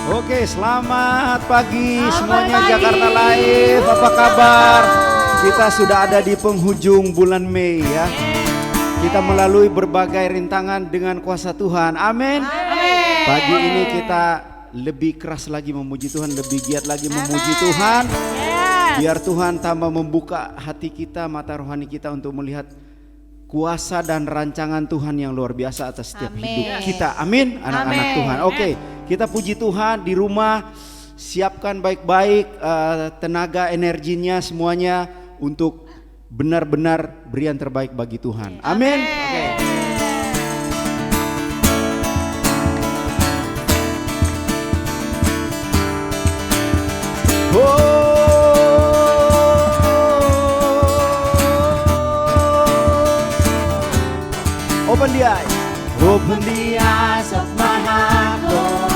Oke, selamat pagi semuanya Jakarta Live. Apa kabar? Kita sudah ada di penghujung bulan Mei ya. Kita melalui berbagai rintangan dengan kuasa Tuhan. Amin. Pagi ini kita lebih keras lagi memuji Tuhan, lebih giat lagi memuji Tuhan. Biar Tuhan tambah membuka hati kita, mata rohani kita untuk melihat kuasa dan rancangan Tuhan yang luar biasa atas setiap hidup kita. Amin, anak-anak Tuhan. Oke, kita puji Tuhan di rumah. Siapkan baik-baik tenaga, energinya semuanya untuk benar-benar beri yang terbaik bagi Tuhan. Amin. Open the eyes. Open the eyes of my heart, Lord.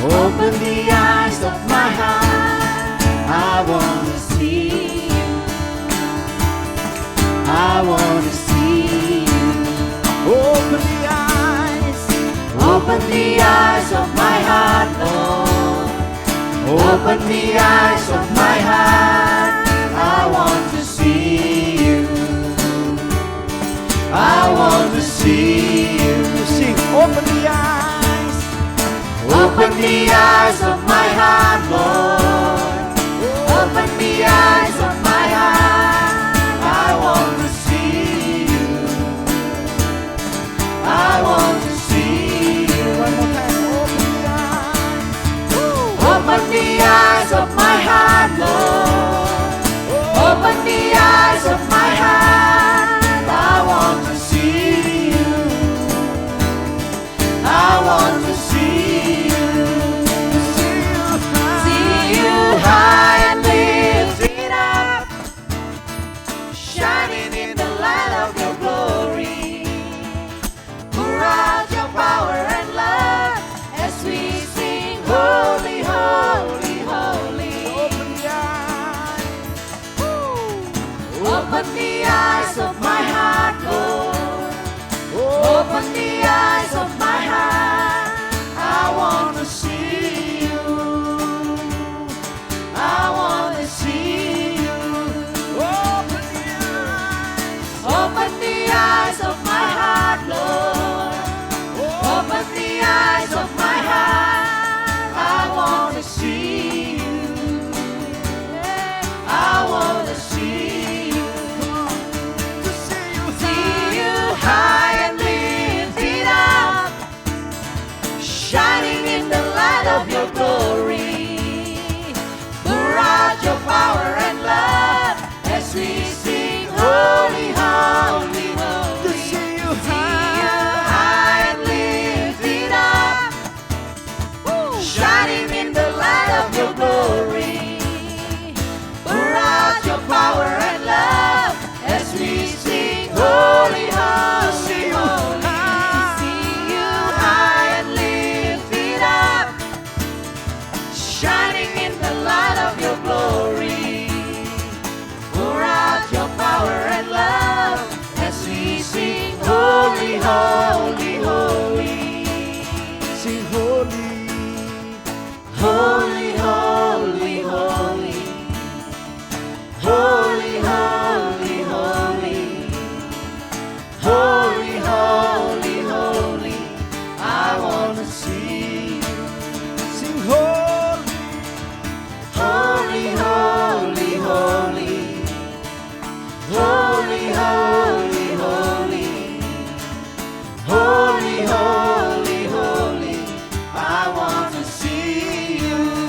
Open the eyes of my heart. I want to see you. I want to see you. Open the eyes. Open the eyes of my heart, Lord. Open the eyes of my heart. I want to see you. I want to see you. Sing. Open the eyes. Open the eyes of my heart, Lord. Open the eyes of my heart. I want to see you. I want to see you. One more time. Open the eyes. Open the eyes of my heart, Lord. Open the eyes of my heart. I want to see you. I want to see you. See you high and lifted up, shining in the light of your glory. Pour out your power and love as we sing, holy, holy, holy. Open the eyes. Open the eyes of my heart, Lord. Open the eyes of my heart. I want to see you. I want to see you. Open the eyes. Open the eyes of my heart, Lord. Open the eyes of my heart. I want to see you. I want to see you. See you high and lifted up, shining in the light of your glory. Pour out your power and love as we sing, holy, holy, holy. See you high and lifted up, shining in the light of your glory. Pour out your power and love as we sing, holy, holy, holy. See you high and lifted up, shining in the light of your glory. Pour out your power and love as we sing, holy, holy, holy. Sing holy, holy, holy, holy. Holy, holy, holy. Holy, holy, holy. I want to see you. Sing holy, holy, holy, holy. Holy, holy, holy. Holy, holy, holy. I want to see you.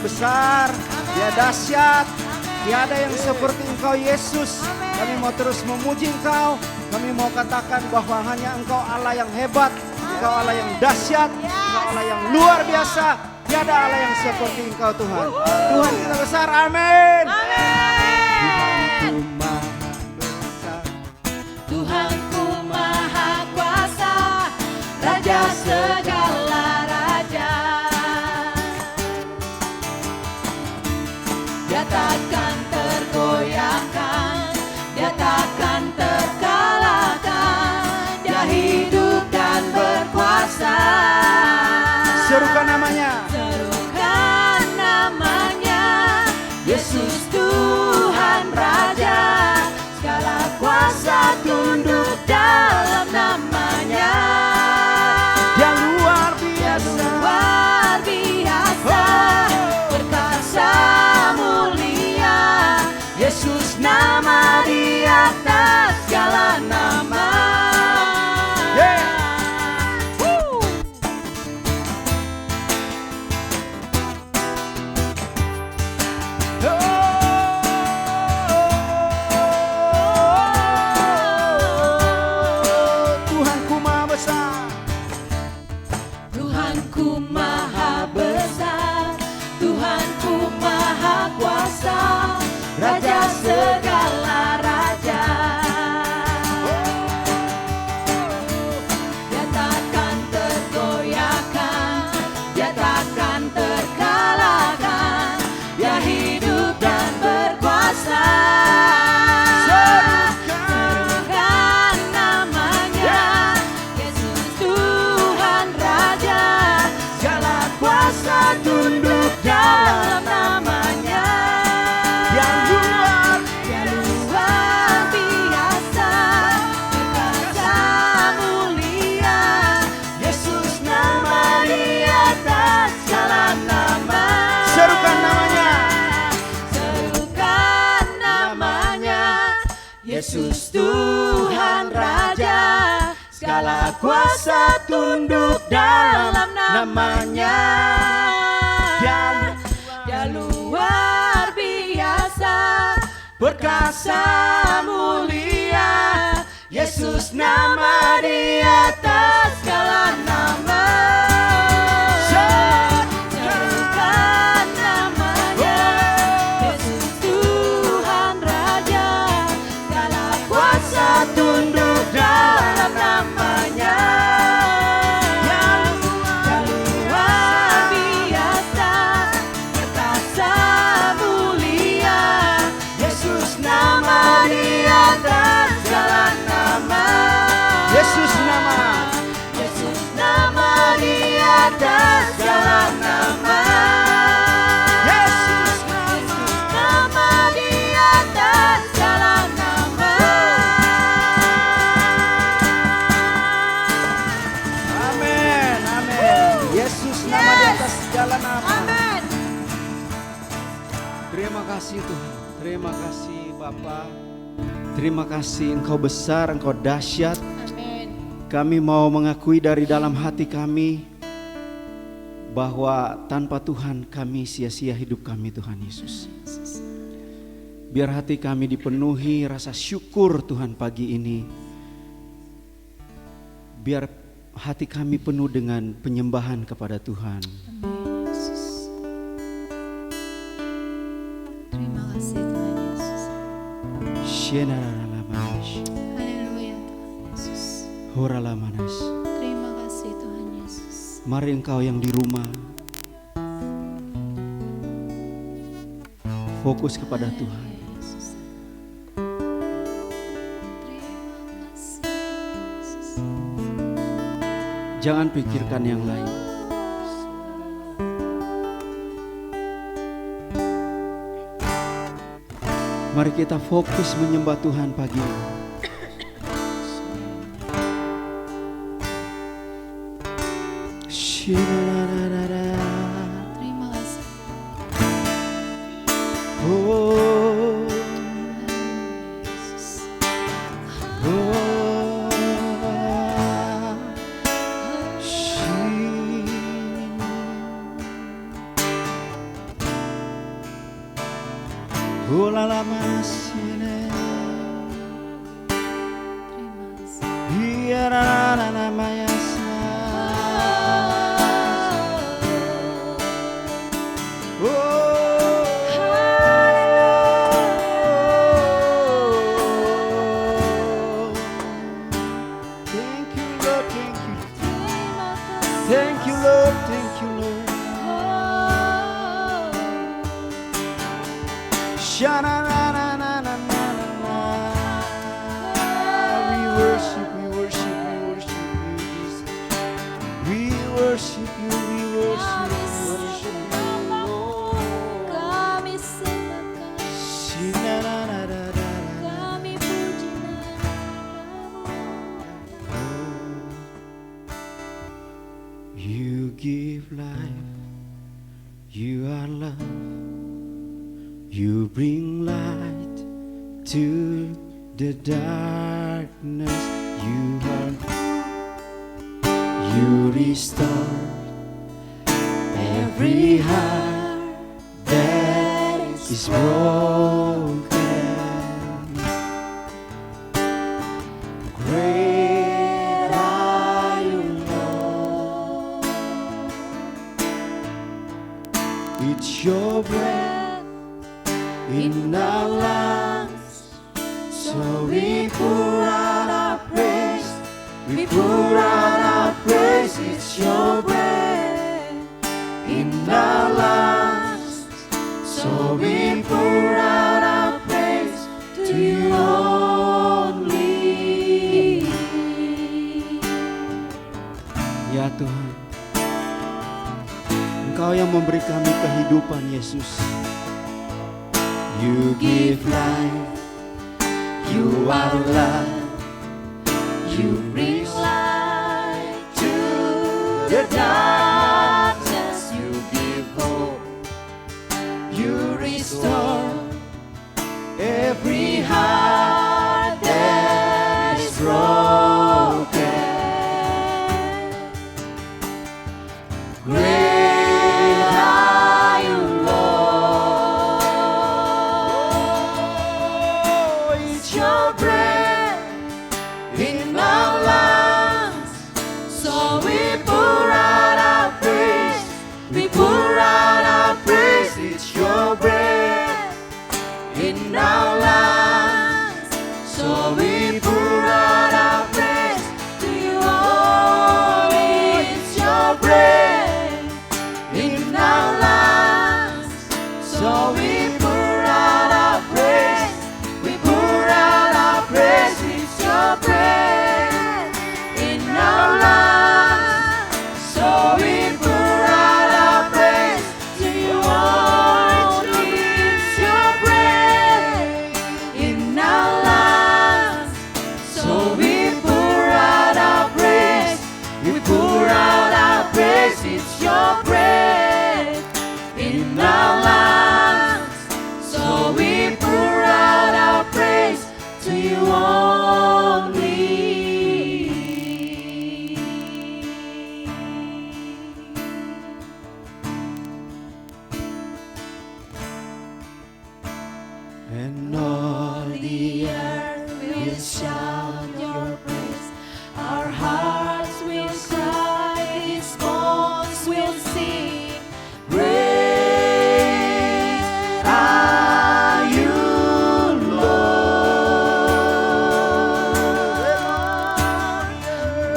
besar, Dia dahsyat. Tiada yang seperti Engkau Yesus. Kami mau terus memuji Engkau. Kami mau katakan bahwa hanya Engkau Allah yang hebat, Engkau Allah yang dahsyat, Engkau Allah yang luar biasa. Tiada Allah yang seperti Engkau Tuhan. Tuhan kita besar, amin. Tuhanku maha kuasa, Raja segala raja. Dia takkan tergoyahkan, Dia takkan terkalahkan. Dia hidup dan berkuasa. Serukan namanya. Serukan namanya, Yesus Tuhan Raja. Segala kuasa tunduk dalam namanya. Yang luar biasa, Luar biasa, perkasa mulia. Yesus nama di atas segala nama. Tuhanku maha besar. Tuhanku maha besar, Tuhanku maha kuasa, Raja segala raja. Dia takkan tergoyahkan, Dia takkan terkalahkan. Dia hidup dan berkuasa. Serukan namanya, Yesus Tuhan Raja. Segala kuasa tunduk dalam namanya. Yang luar biasa, perkasa mulia. Yesus nama di atas segala nama. Serukan namanya. Serukan namanya, Yesus Tuhan Raja. Segala kuasa tunduk dalam namanya. Dia luar biasa, perkasa mulia. Yesus nama di atas segala nama. Serukan namanya, Yesus Tuhan Raja. Segala kuasa tunduk dalam namanya. Yang luar biasa, perkasa mulia. Yesus nama di atas segala nama. Yesus nama. Yesus nama di atas segala nama. Yesus Nama di atas segala nama. Amin, amin. Yesus nama di atas segala nama. Amin. Terima kasih Tuhan. Terima kasih Bapa. Terima kasih Engkau besar, Engkau dahsyat. Amin. Kami mau mengakui dari dalam hati kami bahwa tanpa Tuhan kami sia-sia hidup kami, Tuhan Yesus. Biar hati kami dipenuhi rasa syukur Tuhan pagi ini. Biar hati kami penuh dengan penyembahan kepada Tuhan. Amin, Yesus. Terima kasih Tuhan Yesus. Haleluya Tuhan Yesus. Horalamanas. Terima kasih Tuhan Yesus. Mari engkau yang di rumah fokus kepada Tuhan. Yesus. Terima kasih Yesus. Jangan pikirkan yang lain. Mari kita fokus menyembah Tuhan pagi ini. Terima kasih. Oh, Yesus. oh, Ulala masine. Terima kasih. Iyarana mayasa. Thank you, Lord. Thank you. Terima kasih. Thank you, Lord. Thank you, Lord. Sha-na-na-na-na-na-na-na. We worship, we worship, we worship you, Jesus. We worship you, we worship, we worship you, Lord. Kami sembahkan, Shi-na-na-na-na-na-na. kami puji namamu. You give life, you are love, you bring light to the darkness. You restore every heart that is broken. Great are you, Lord. It's your breath in our lungs, so we pour out our praise. We pour out our praise. It's your breath in our lungs, so we pour out our praise to you only. Ya Tuhan, Engkau yang memberi kami kehidupan, Yesus. You give life, you are love, you bring light to the darkness. You give hope, you restore every heart that is broken. Great are you, Lord. It's your breath in our lungs, so we pour out our praise. We pour out our praise. It's your breath in our lungs, so we pour out our praise to you only. It's your breath in our lungs, so we pour out our praise. We pour out our praise. It's your breath in our lungs, so we pour out our praise to you only. It's your breath in our lungs, so we pour out our praise. We pour out our praise. It's your breath in our lungs, so we pour out our praise to you only. And all the earth will shout your praise. Our hearts will cry, these bones will sing. Great are you, Lord.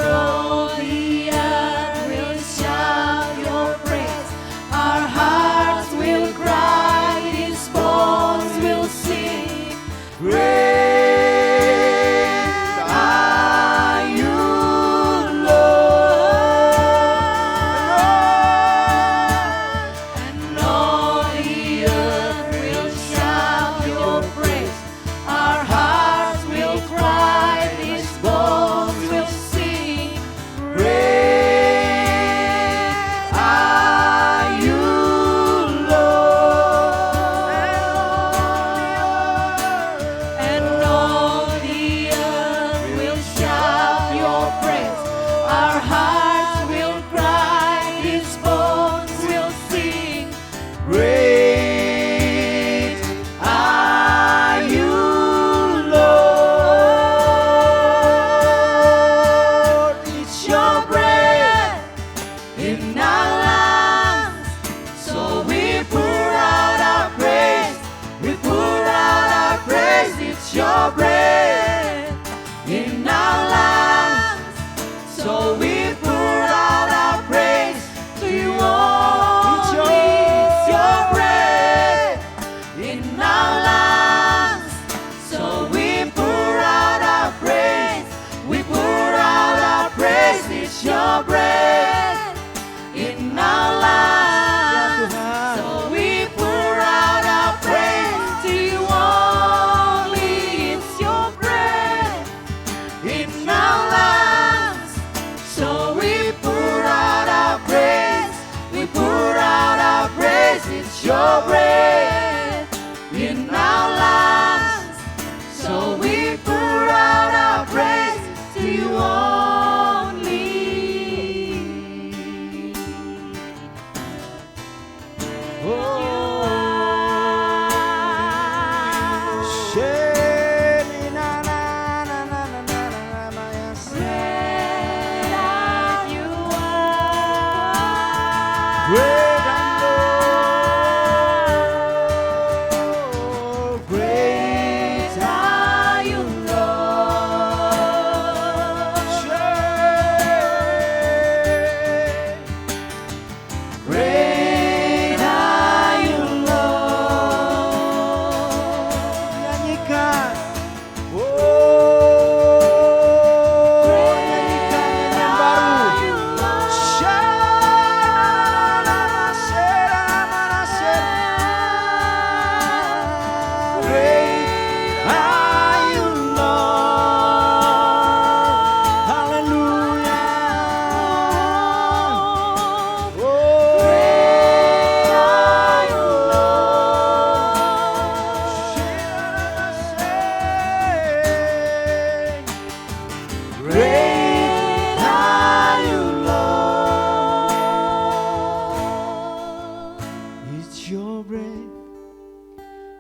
All the earth will shout your praise. Our hearts will cry, these bones will sing. Great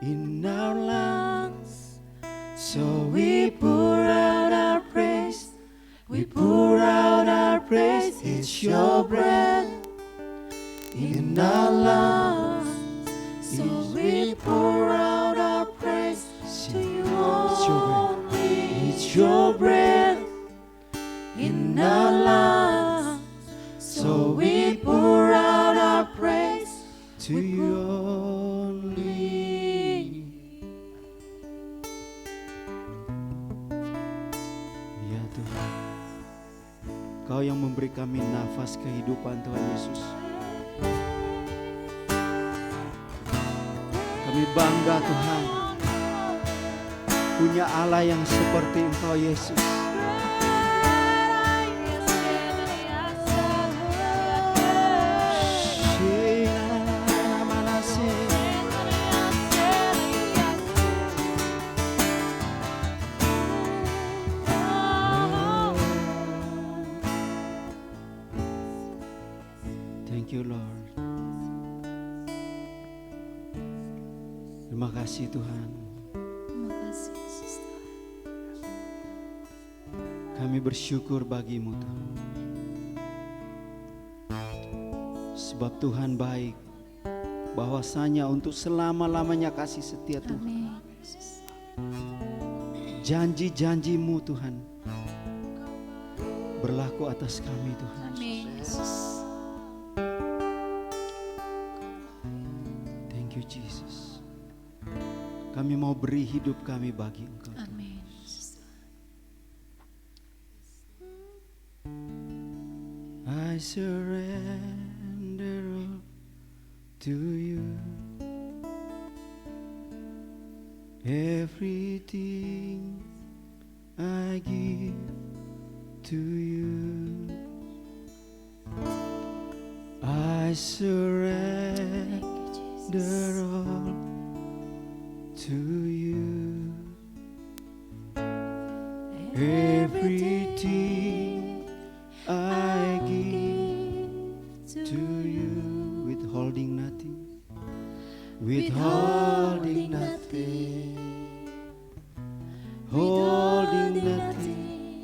in our lungs. So we pour out our praise, we pour out our praise. It's your breath in our lungs. So we pour out our praise to you only. It's your breath in our lungs. So we pour out our praise to you only. Ya Tuhan, Kau yang memberi kami nafas kehidupan, Tuhan Yesus. Kami bangga Tuhan, punya Allah yang seperti Engkau Yesus. Thank you Lord. Terima kasih Tuhan. Terima kasih Yesus. Kami bersyukur bagimu Tuhan. Sebab Tuhan baik, bahwasanya untuk selama-lamanya kasih setia Tuhan. Amin. Yesus. Janji-janjimu Tuhan berlaku atas kami Tuhan. Amin. Yesus. Thank you Jesus. Kami mau beri hidup kami bagi Engkau. Amin. Yesus. I surrender all to you. Everything I give to you. I surrender Thank you, Jesus. all to you. Everything I give to you, withholding nothing, withholding nothing, holding nothing,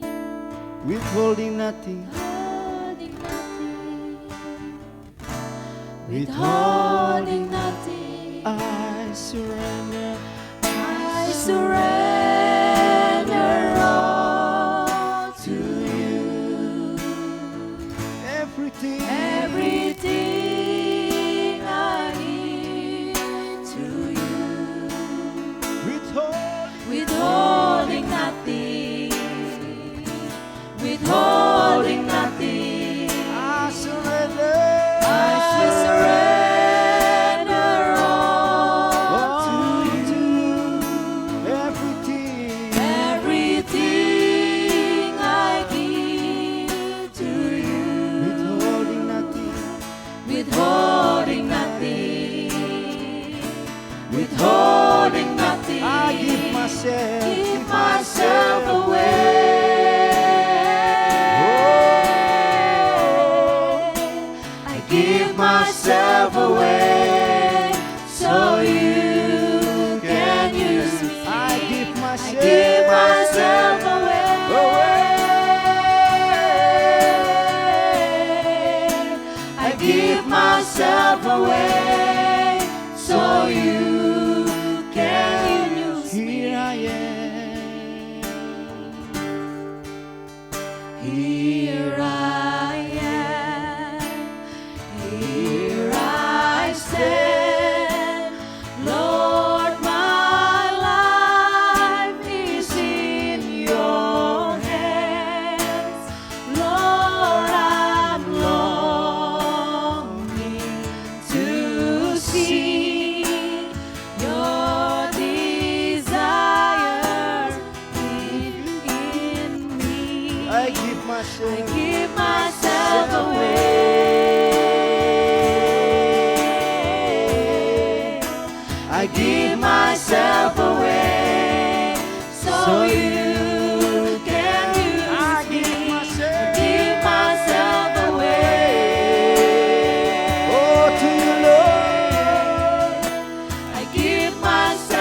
withholding nothing, Withholding nothing. withholding. Withholding nothing. I surrender, I surrender all to you. everything, Everything I give to you. withholding, Withholding nothing. Withholding nothing. I surrender, I surrender all to you. everything, Everything I give to you. withholding nothing, Withholding nothing. Withholding nothing. I give myself, Give myself away. I give myself away so you can use me. I give I myself, give myself away. I give myself away so you can use me. Here I am. Here I am, here I stand, Lord, my life is in your hands. Lord, I'm longing to see your desire in me. I give myself, I give myself away. I give myself away so you can use I me. give myself, I give myself away. oh to you Lord. I give myself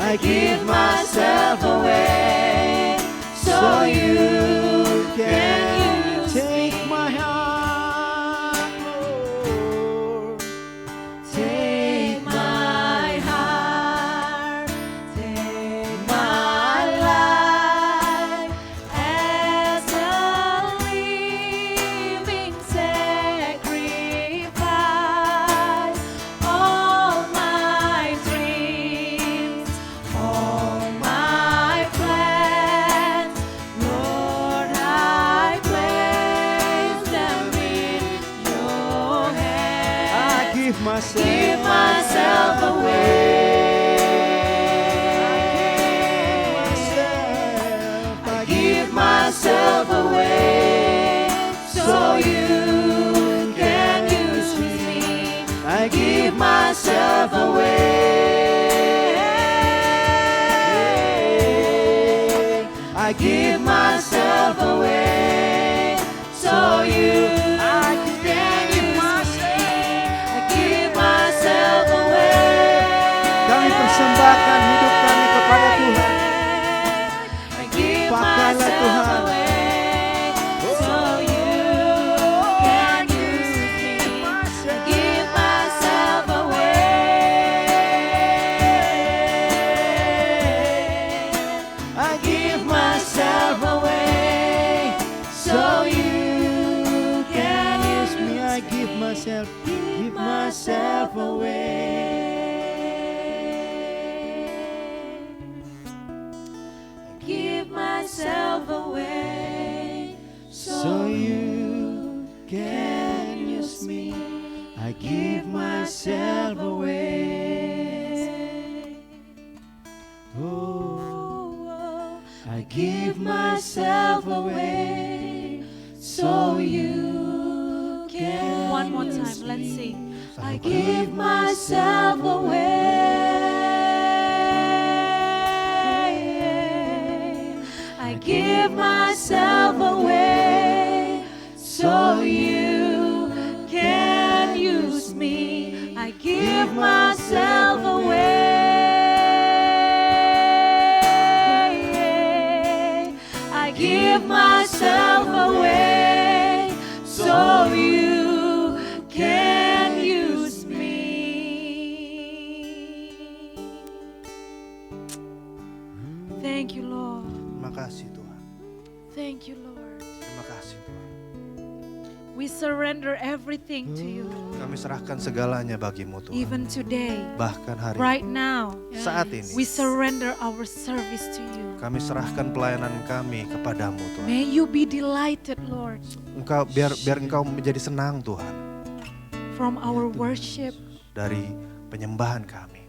I give myself away so you can take my heart, Lord. Take my heart, take my life as a living sacrifice. All my dreams, all my plans, Lord, I place them in your hands. I give Give myself away. I Give myself away so you can use me. I Give myself away. I give myself away so you can use me. I give myself away. Kami persembahkan hidup kami kepada Tuhan. I give Pakailah myself Tuhan. away so you can use me. I give myself away. I give myself away so you can use me. I give myself Give myself away so you can use me. I give myself away. Oh, I give myself away so you can. One more time, let's sing. I give myself away. I give myself away so you can use me. I give myself away. I give myself away so you can use me. Thank you, Lord. Terima kasih Tuhan. Thank you, Lord. Terima kasih Tuhan. We surrender everything to you. Kami serahkan segalanya bagimu Tuhan. Even today, Bahkan hari right now, saat ini we surrender our service to you. kami serahkan pelayanan kami kepadamu Tuhan. May you be delighted, Lord, Engkau biar Engkau menjadi senang Tuhan from our worship, dari penyembahan kami,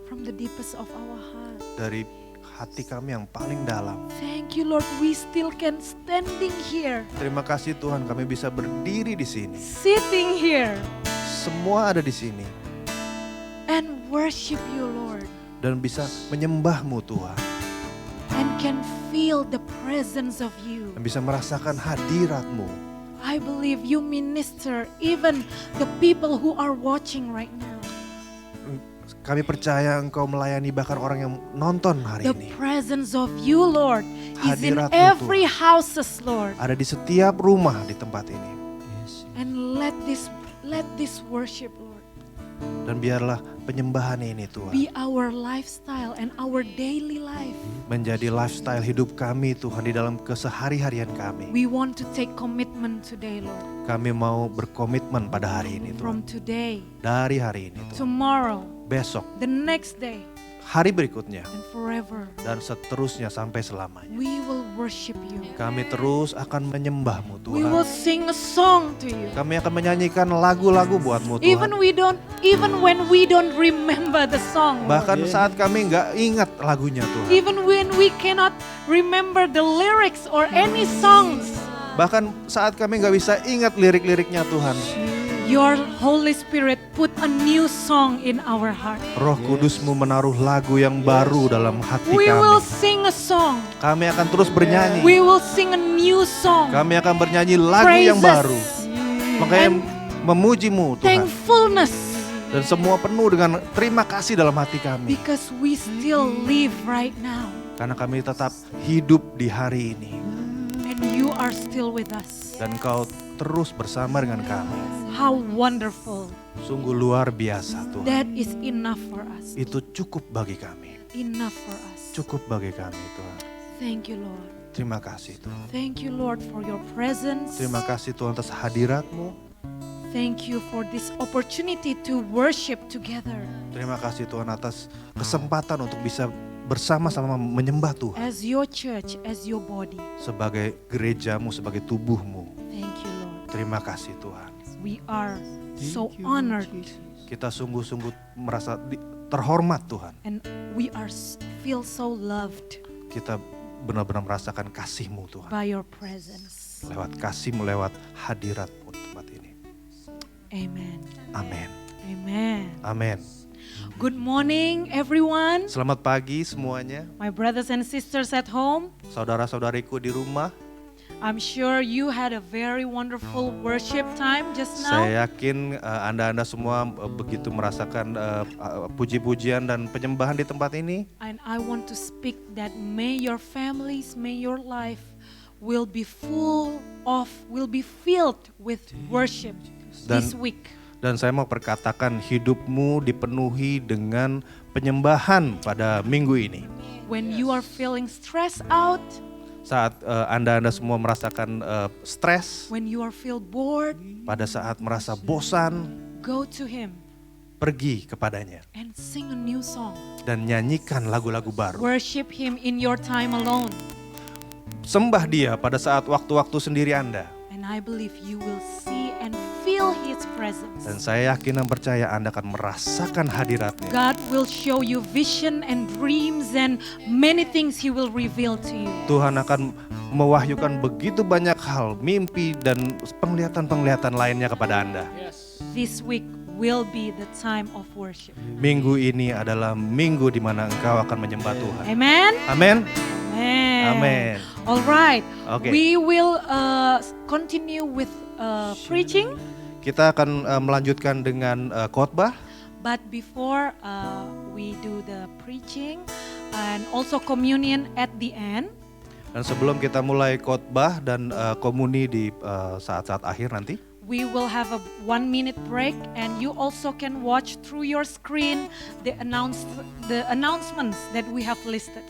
from the deepest of our heart. dari hati kami yang paling dalam. Thank you, Lord. We still can standing here, Terima kasih Tuhan kami bisa berdiri di sini. sitting here, Semua ada di sini and worship you, Lord, dan bisa menyembahmu Tuhan. and can feel the presence of you. Dan bisa merasakan hadiratmu. I believe you minister even the people who are watching right now. Kami percaya Engkau melayani bahkan orang yang nonton hari The ini. presence of you, Lord, is in Hadirat-Mu, every houses, Lord. Ada di setiap rumah di tempat ini. And let this worship, Lord, Dan biarlah penyembahan ini Tuhan be our lifestyle and our daily life. menjadi lifestyle hidup kami Tuhan di dalam kesehari-harian kami. We want to take commitment today, Lord. Kami mau berkomitmen pada hari ini Tuhan. From today, Dari hari ini Tuhan. tomorrow, Besok, the next day, hari berikutnya, and forever, dan seterusnya sampai selamanya. we will worship you. Kami terus akan menyembahmu We will Tuhan. sing a song to you. Kami akan menyanyikan lagu-lagu buatmu Tuhan. Even when we don't remember the song, Lord. Bahkan saat kami nggak ingat lagunya Tuhan. Even when we cannot remember the lyrics or any songs, Bahkan saat kami nggak bisa ingat lirik-liriknya Tuhan. your Holy Spirit put a new song in our heart. Roh Kudusmu menaruh lagu yang baru dalam hati We will kami. sing a song. Kami akan terus bernyanyi. We will sing a new song. Kami akan bernyanyi lagu yang Praises baru. Makanya and memujimu Tuhan. thankfulness Dan semua penuh dengan terima kasih dalam hati kami. because we still live right now Karena kami tetap hidup di hari ini. and you are still with us. Dan Kau terus bersama dengan kami. How wonderful. Sungguh luar biasa Tuhan. That is enough for us. Itu cukup bagi kami. Enough for us. Cukup bagi kami Tuhan. Thank you, Lord. Terima kasih Tuhan. Thank you, Lord, for your presence. Terima kasih Tuhan atas hadirat-Mu. Thank you for this opportunity to worship together Terima kasih Tuhan atas kesempatan untuk bisa bersama-sama menyembah Tuhan. as your church, as your body. Sebagai gereja-Mu, sebagai tubuh-Mu. Thank you, Lord. Terima kasih Tuhan. We are so honored Kita sungguh-sungguh merasa terhormat Tuhan. and we are feel so loved Kita benar-benar merasakan kasih-Mu Tuhan. by your presence. Lewat kasih-Mu, lewat hadirat-Mu di tempat ini. Amen. Amin. Amen. Amin. Good morning, everyone. Selamat pagi semuanya. My brothers and sisters at home. Saudara-saudariku di rumah. I'm sure you had a very wonderful worship time just now. Saya yakin Anda-Anda semua begitu merasakan puji-pujian dan penyembahan di tempat ini. And I want to speak that may your families, may your life will be filled with worship this week. Dan saya mau perkatakan hidupmu dipenuhi dengan penyembahan pada minggu ini. When you are feeling stressed out, Saat Anda-Anda semua merasakan stres, when you are feel bored, pada saat merasa bosan, go to him pergi kepadanya and sing a new song. dan nyanyikan lagu-lagu baru. Worship him in your time alone. Sembah dia pada saat waktu-waktu sendiri Anda. And I believe you will see and feel his presence. Dan saya yakin dan percaya Anda akan merasakan hadiratnya. God will show you vision and dreams and many things he will reveal to you. Tuhan akan mewahyukan begitu banyak hal, mimpi dan penglihatan-penglihatan lainnya kepada Anda. This week will be the time of worship. Minggu ini adalah minggu di mana engkau akan menyembah Tuhan. Amen. Amin. Amen. Amin. All right. Okay. We will continue with preaching. Kita akan melanjutkan dengan khotbah. But before we do the preaching and also communion at the end, Dan sebelum kita mulai khotbah dan komuni di saat-saat akhir nanti, we will have a 1-minute break and you also can watch through your screen the announcements that we have listed.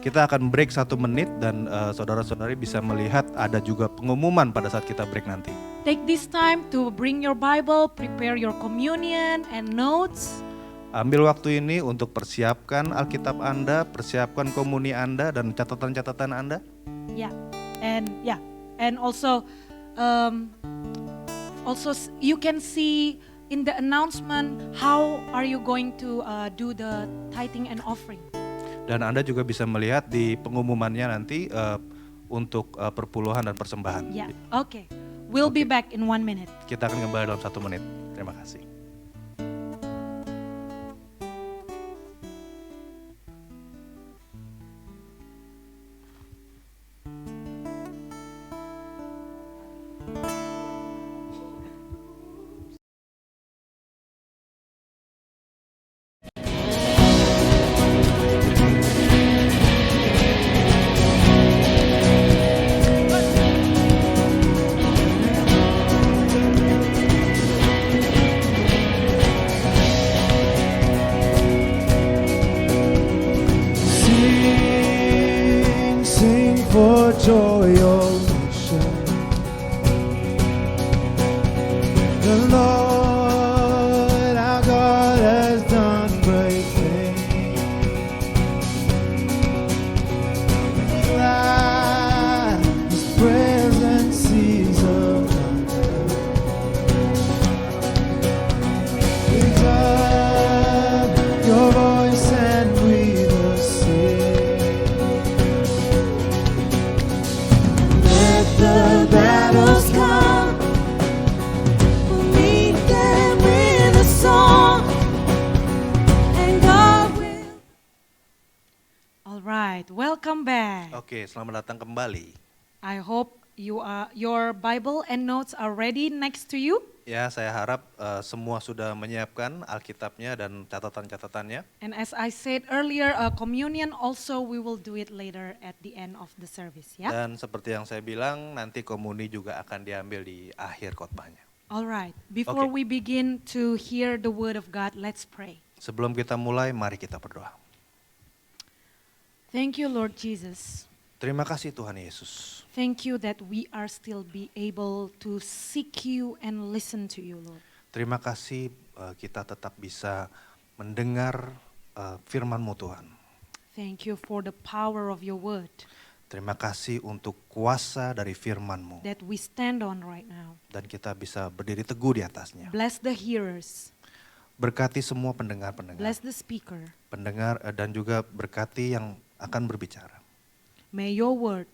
kita akan break 1 menit dan saudara-saudari bisa melihat ada juga pengumuman pada saat kita break nanti. Take this time to bring your Bible, prepare your communion and notes. Ambil waktu ini untuk persiapkan Alkitab Anda, persiapkan komuni Anda dan catatan-catatan Anda. And also you can see in the announcement how are you going to do the tithing and offering. Dan Anda juga bisa melihat di pengumumannya nanti untuk perpuluhan dan persembahan. Yeah. Okay. We'll be back in 1 minute. Kita akan kembali dalam 1 menit. Terima kasih. Sing for joy, O nation. The Lord our God has done great things. Glad His presence is around us. Lift up your voice and we will sing. The battles come, we'll meet them with a song, and God will. All right. Welcome back. Oke, selamat datang kembali. I hope your Bible and notes are ready next to you. Ya, saya harap semua sudah menyiapkan Alkitabnya dan catatan-catatannya. And as I said earlier, communion also we will do it later at the end of the service, ya. Dan seperti yang saya bilang, nanti komuni juga akan diambil di akhir khotbahnya. All right. Before Okay. we begin to hear the word of God, let's pray. Sebelum kita mulai, mari kita berdoa. Thank you, Lord Jesus. Terima kasih Tuhan Yesus. Thank you that we are still be able to seek you and listen to you, Lord. Terima kasih kita tetap bisa mendengar firman-Mu Tuhan. Thank you for the power of your word Terima kasih untuk kuasa dari firman-Mu. that we stand on right now. Dan kita bisa berdiri teguh di atasnya. Bless the hearers, Berkati semua pendengar-pendengar. bless the speaker. Pendengar dan juga berkati yang akan berbicara. May your word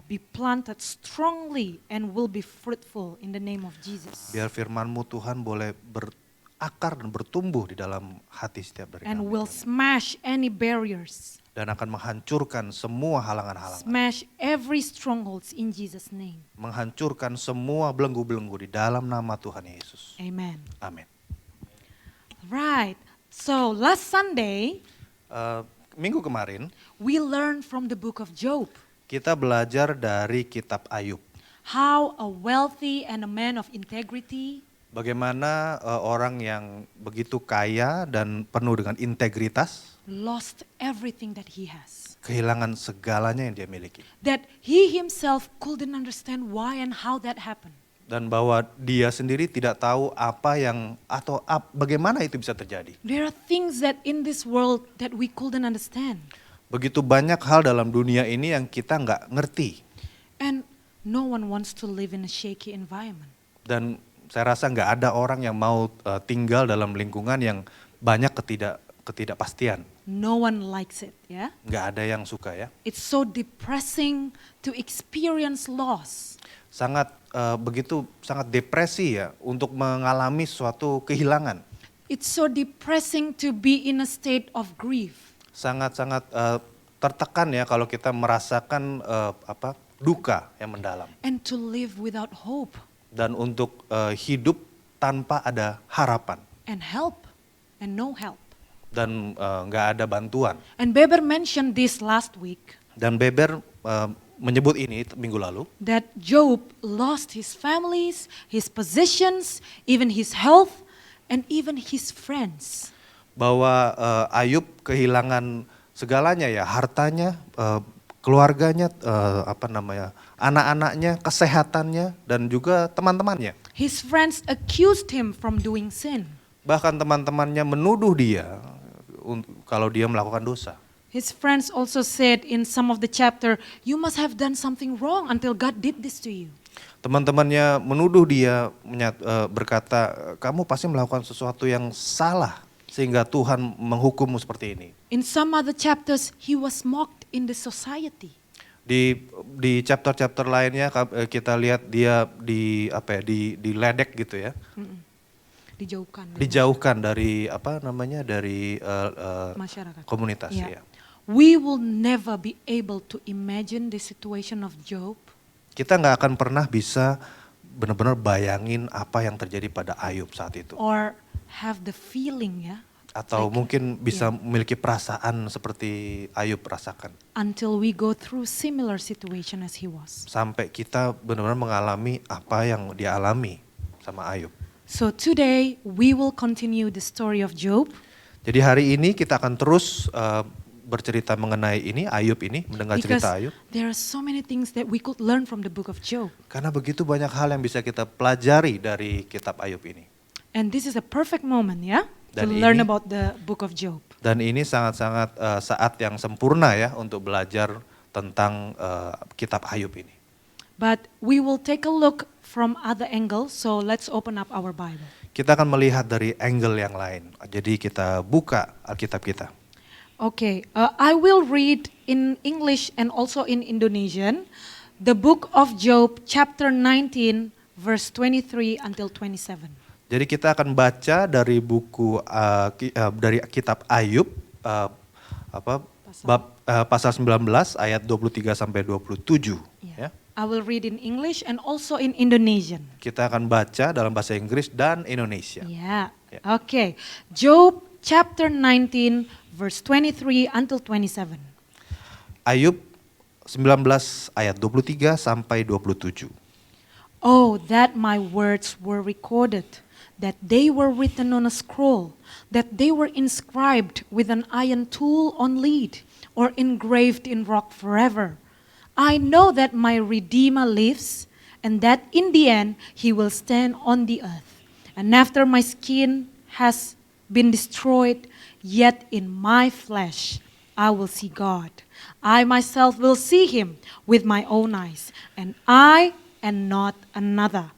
be planted strongly and will be fruitful in the name of Jesus. Biar firman-Mu Tuhan boleh berakar dan bertumbuh di dalam hati setiap dari And kami. will smash any barriers, Dan akan menghancurkan semua halangan-halangan. smash every strongholds in Jesus' name. Menghancurkan semua belenggu-belenggu di dalam nama Tuhan Yesus. Amen. Amin. Right. So last Sunday, Minggu kemarin we learned from the book of Job kita belajar dari kitab Ayub. how a wealthy and a man of integrity Bagaimana orang yang begitu kaya dan penuh dengan integritas lost everything that he has. kehilangan segalanya yang dia miliki. That he himself couldn't understand why and how that happened. Dan bahwa dia sendiri tidak tahu apa yang atau bagaimana itu bisa terjadi. There are things that in this world that we couldn't understand. Begitu banyak hal dalam dunia ini yang kita nggak ngerti. And no one wants to live in a shaky environment. Dan saya rasa nggak ada orang yang mau tinggal dalam lingkungan yang banyak ketidakpastian. No one likes it, yeah? Nggak ada yang suka ya. It's so depressing to experience loss. Sangat sangat depresi ya untuk mengalami suatu kehilangan. It's so depressing to be in a state of grief. Sangat-sangat tertekan ya kalau kita merasakan duka yang mendalam. And to live without hope Dan untuk hidup tanpa ada harapan and help and no help. dan nggak ada bantuan. And Beber mentioned this last week, Dan Beber menyebut ini minggu lalu, that Job lost his families, his possessions, even his health, and even his friends. bahwa Ayub kehilangan segalanya ya, hartanya, keluarganya, anak-anaknya, kesehatannya, dan juga teman-temannya. His friends accused him from doing sin. Bahkan teman-temannya menuduh dia kalau dia melakukan dosa. His friends also said in some of the chapter, you must have done something wrong until God did this to you. Teman-temannya menuduh dia berkata, kamu pasti melakukan sesuatu yang salah sehingga Tuhan menghukummu seperti ini. In some other chapters, he was mocked in the society. Di chapter-chapter lainnya kita lihat dia diledek gitu ya. Dijauhkan dari Masyarakat. komunitas Yeah. ya. We will never be able to imagine the situation of Job Kita nggak akan pernah bisa benar-benar bayangin apa yang terjadi pada Ayub saat itu. or have the feeling, yeah, Atau like, mungkin bisa memiliki perasaan seperti Ayub rasakan. until we go through similar situation as he was. Sampai kita benar-benar mengalami apa yang dia alami sama Ayub. So today we will continue the story of Job. Jadi hari ini kita akan terus bercerita mengenai ini, Ayub ini, mendengar Because cerita Ayub. there are so many things that we could learn from the book of Job. Karena begitu banyak hal yang bisa kita pelajari dari kitab Ayub ini. And this is a perfect moment, yeah, to Dan learn ini- about the book of Job. Dan ini sangat-sangat saat yang sempurna ya untuk belajar tentang kitab Ayub ini. But we will take a look from other angles, so let's open up our Bible. Kita akan melihat dari angle yang lain. Jadi kita buka Alkitab kita. Okay, I will read in English and also in Indonesian the book of Job chapter 19 verse 23 until 27. Jadi kita akan baca dari buku dari kitab Ayub bab pasal 19 ayat 23 sampai 27 Yeah. ya. I will read in English and also in Indonesian. Kita akan baca dalam bahasa Inggris dan Indonesia. Yeah. Yeah. Okay. Job chapter 19 verse 23 until 27. Ayub 19 ayat 23 sampai 27. Oh, that my words were recorded, that they were written on a scroll, that they were inscribed with an iron tool on lead, or engraved in rock forever. I know that my Redeemer lives, and that in the end he will stand on the earth. And after my skin has been destroyed, yet in my flesh I will see God. I myself will see him with my own eyes, and I and not another.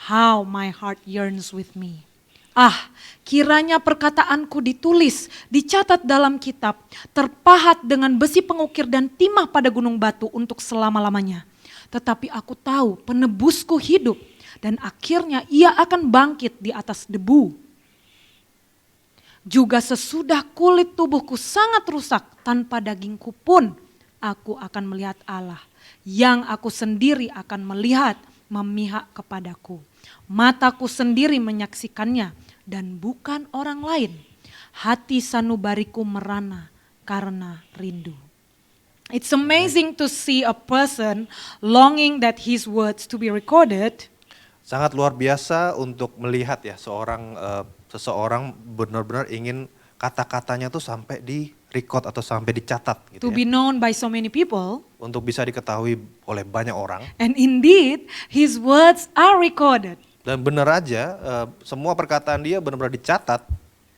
How my heart yearns with me. Ah, kiranya perkataanku ditulis, dicatat dalam kitab, terpahat dengan besi pengukir dan timah pada gunung batu untuk selama-lamanya. Tetapi aku tahu penebusku hidup, dan akhirnya ia akan bangkit di atas debu. Juga sesudah kulit tubuhku sangat rusak, tanpa dagingku pun, aku akan melihat Allah, yang aku sendiri akan melihat memihak kepadaku. Mataku sendiri menyaksikannya dan bukan orang lain. Hati sanubariku merana karena rindu. It's amazing to see a person longing that his words to be recorded. Sangat luar biasa untuk melihat ya seseorang benar-benar ingin kata-katanya tuh sampai di record atau sampai dicatat gitu To ya. be known by so many people. Untuk bisa diketahui oleh banyak orang. And indeed, his words are recorded. Dan benar aja semua perkataan dia benar-benar dicatat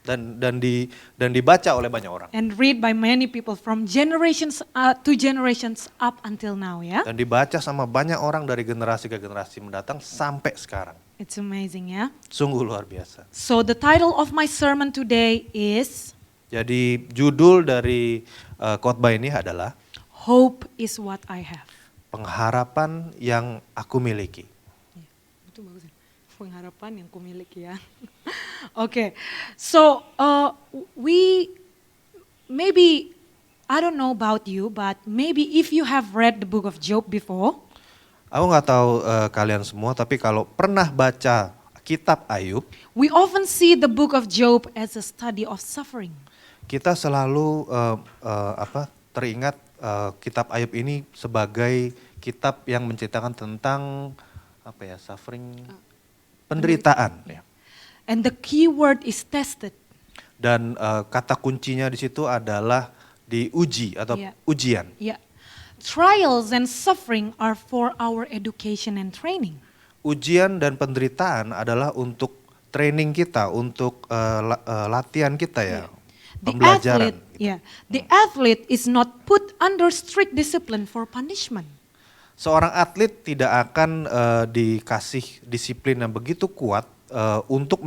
dan dibaca oleh banyak orang. And read by many people from generations to generations up until now, ya. Dan dibaca sama banyak orang dari generasi ke generasi mendatang sampai sekarang. It's amazing, ya. Sungguh luar biasa. So the title of my sermon today is Jadi judul dari khotbah ini adalah Hope is what I have. pengharapan yang aku miliki. Itu bagus ya. Pengharapan yang kumiliki ya. Okay, so we maybe I don't know about you, but maybe if you have read the book of Job before, Aku nggak tahu kalian semua, tapi kalau pernah baca kitab Ayub, we often see the book of Job as a study of suffering. kita selalu teringat kitab Ayub ini sebagai kitab yang menceritakan tentang suffering, penderitaan ya. And the key word is tested. Dan kata kuncinya di situ adalah diuji atau Yeah. ujian. Yeah. Trials and suffering are for our education and training. Ujian dan penderitaan adalah untuk training kita, untuk latihan kita ya, pembelajaran. The athlete is not put under strict discipline for punishment. Seorang atlet tidak akan dikasih disiplin yang begitu kuat untuk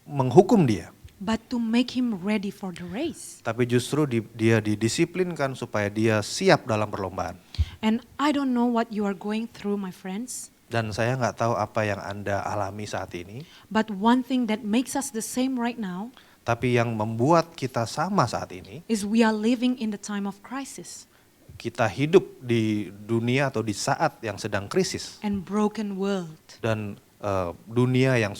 menghukum dia. But to make him ready for the race. Tapi justru dia didisiplinkan supaya dia siap dalam perlombaan. And I don't know what you are going through, my friends. Dan saya nggak tahu apa yang Anda alami saat ini. But one thing that makes us the same right now Tapi yang membuat kita sama saat ini, is we are living in the time of crisis kita hidup di dunia atau di saat yang sedang krisis. and broken world. Dan dunia yang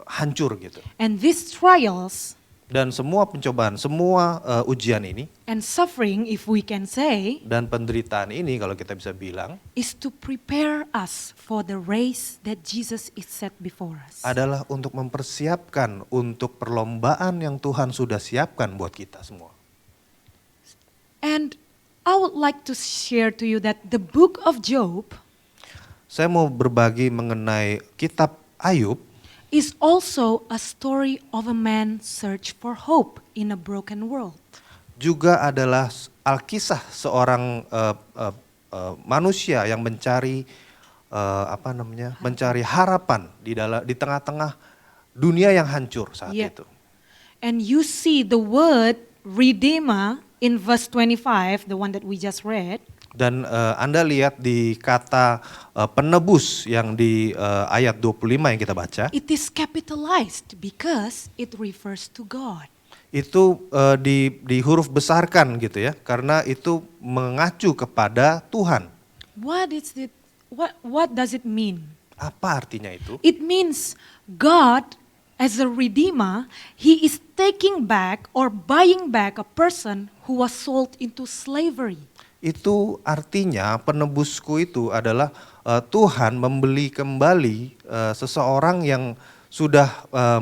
hancur gitu. And these trials Dan semua pencobaan, semua ujian ini and suffering, if we can say, dan penderitaan ini kalau kita bisa bilang is to prepare us for the race that Jesus is set before us. adalah untuk mempersiapkan untuk perlombaan yang Tuhan sudah siapkan buat kita semua. And I would like to share to you that the book of Job Saya mau berbagi mengenai kitab Ayub is also a story of a man search for hope in a broken world. juga adalah alkisah seorang manusia yang mencari mencari harapan di tengah-tengah dunia yang hancur saat Yeah. itu. And you see the word Redeemer in verse 25, the one that we just read. Dan Anda lihat di kata penebus yang di ayat 25 yang kita baca, It is capitalized because it refers to God. itu di huruf besarkan gitu ya, karena itu mengacu kepada Tuhan. what does it mean? Apa artinya itu? It means God as a redeemer, he is taking back or buying back a person who was sold into slavery. Itu artinya penebusku itu adalah Tuhan membeli kembali seseorang yang sudah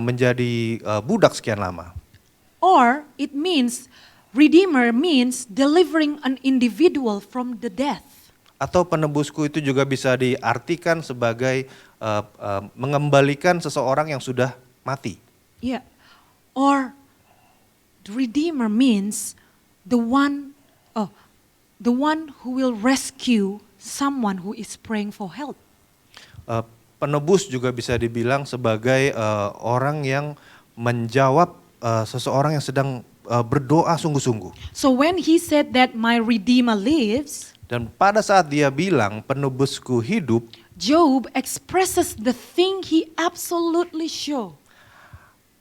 menjadi budak sekian lama. Or it means redeemer means delivering an individual from the death. Atau penebusku itu juga bisa diartikan sebagai mengembalikan seseorang yang sudah mati. Yeah. Or the redeemer means the one who will rescue someone who is praying for help. Penebus juga bisa dibilang sebagai orang yang menjawab seseorang yang sedang berdoa sungguh-sungguh. So when he said that my redeemer lives, Dan pada saat dia bilang penebusku hidup, Job expresses the thing he absolutely sure.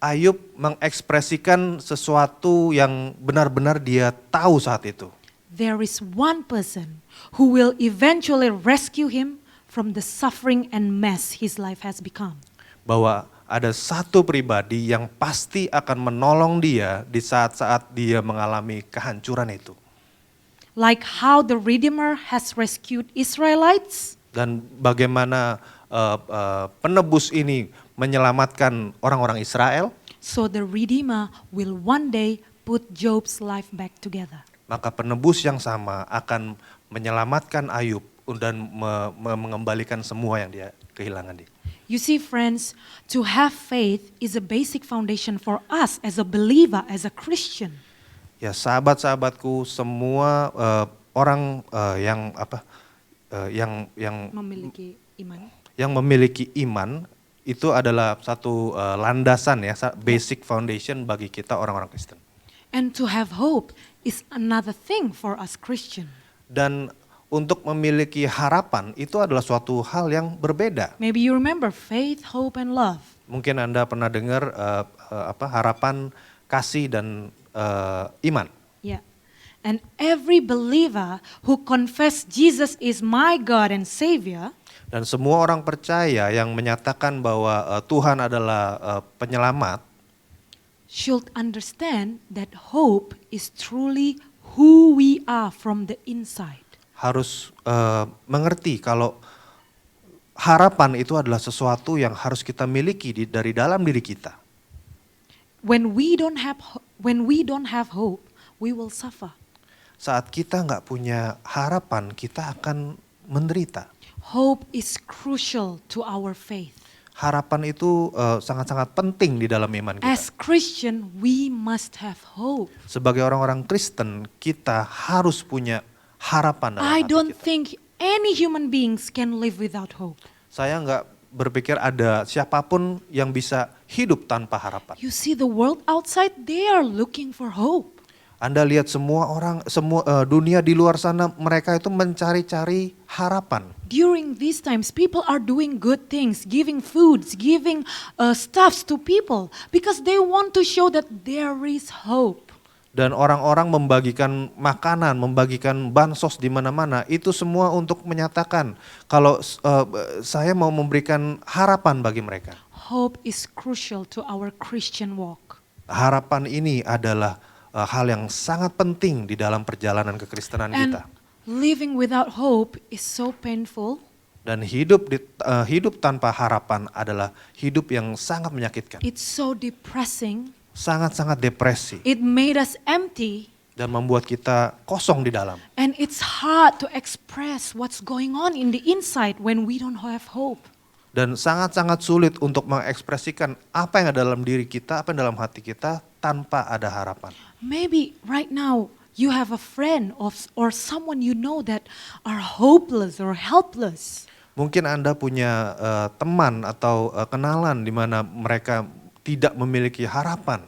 Ayub mengekspresikan sesuatu yang benar-benar dia tahu saat itu. There is one person who will eventually rescue him from the suffering and mess his life has become. Bahwa ada satu pribadi yang pasti akan menolong dia di saat-saat dia mengalami kehancuran itu. Like how the Redeemer has rescued Israelites, Dan bagaimana penebus ini menyelamatkan orang-orang Israel, so the Redeemer will one day put Job's life back together. maka penebus yang sama akan menyelamatkan Ayub dan mengembalikan semua yang dia kehilangan. You see, friends, to have faith is a basic foundation for us as a believer, as a Christian. Ya sahabat-sahabatku, semua orang yang Memiliki iman. yang memiliki iman itu adalah satu landasan ya, basic foundation bagi kita orang-orang Kristen. And to have hope is another thing for us Christian. Dan untuk memiliki harapan itu adalah suatu hal yang berbeda. Maybe you remember faith, hope, and love. Mungkin Anda pernah dengar harapan, kasih dan iman. Yeah. And every believer who confess Jesus is my God and Savior Dan semua orang percaya yang menyatakan bahwa Tuhan adalah penyelamat should understand that hope is truly who we are from the inside. harus mengerti kalau harapan itu adalah sesuatu yang harus kita miliki dari dalam diri kita. When we don't have hope, we will suffer. Saat kita nggak punya harapan, kita akan menderita. Hope is crucial to our faith. Harapan itu sangat-sangat penting di dalam iman kita. As Christian, we must have hope. Sebagai orang-orang Kristen, kita harus punya harapan dalam I hati don't kita. think any human beings can live without hope. Saya nggak berpikir ada siapapun yang bisa hidup tanpa harapan. You see the world outside, they are looking for hope. Anda lihat semua orang, dunia di luar sana, mereka itu mencari-cari harapan. During these times, people are doing good things, giving foods, giving stuffs to people because they want to show that there is hope. Dan orang-orang membagikan makanan, membagikan bansos di mana-mana, itu semua untuk menyatakan kalau saya mau memberikan harapan bagi mereka. Hope is crucial to our Christian walk. Harapan ini adalah hal yang sangat penting di dalam perjalanan kekristenan And kita. living without hope is so painful. Dan hidup tanpa harapan adalah hidup yang sangat menyakitkan. It's so depressing. Sangat-sangat depresi It made us empty. dan membuat kita kosong di dalam. And it's hard to express what's going on in the inside when we don't have hope. Dan sangat-sangat sulit untuk mengekspresikan apa yang ada dalam diri kita, apa yang dalam hati kita tanpa ada harapan. Maybe right now you have a friend or someone you know that are hopeless or helpless. Mungkin Anda punya teman atau kenalan di mana mereka tidak memiliki harapan.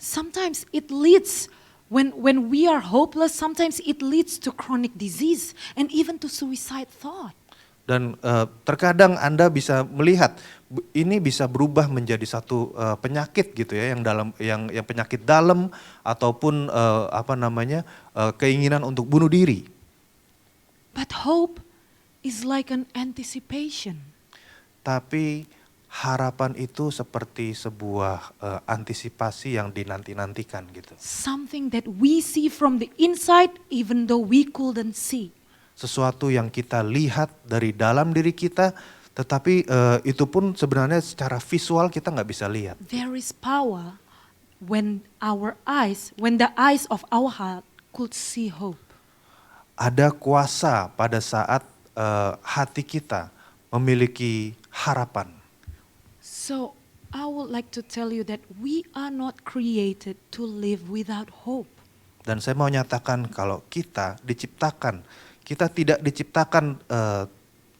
Sometimes it leads, when we are hopeless, sometimes it leads to chronic disease and even to suicide thought. Dan terkadang Anda bisa melihat ini bisa berubah menjadi satu penyakit gitu ya, yang penyakit dalam ataupun keinginan untuk bunuh diri. But hope is like an anticipation. Tapi harapan itu seperti sebuah antisipasi yang dinanti-nantikan gitu. Something that we see from the inside even though we couldn't see. Sesuatu yang kita lihat dari dalam diri kita, tetapi itu pun sebenarnya secara visual kita nggak bisa lihat. There is power when the eyes of our heart could see hope. Ada kuasa pada saat hati kita memiliki harapan. So I would like to tell you that we are not created to live without hope. Dan saya mau nyatakan kalau kita tidak diciptakan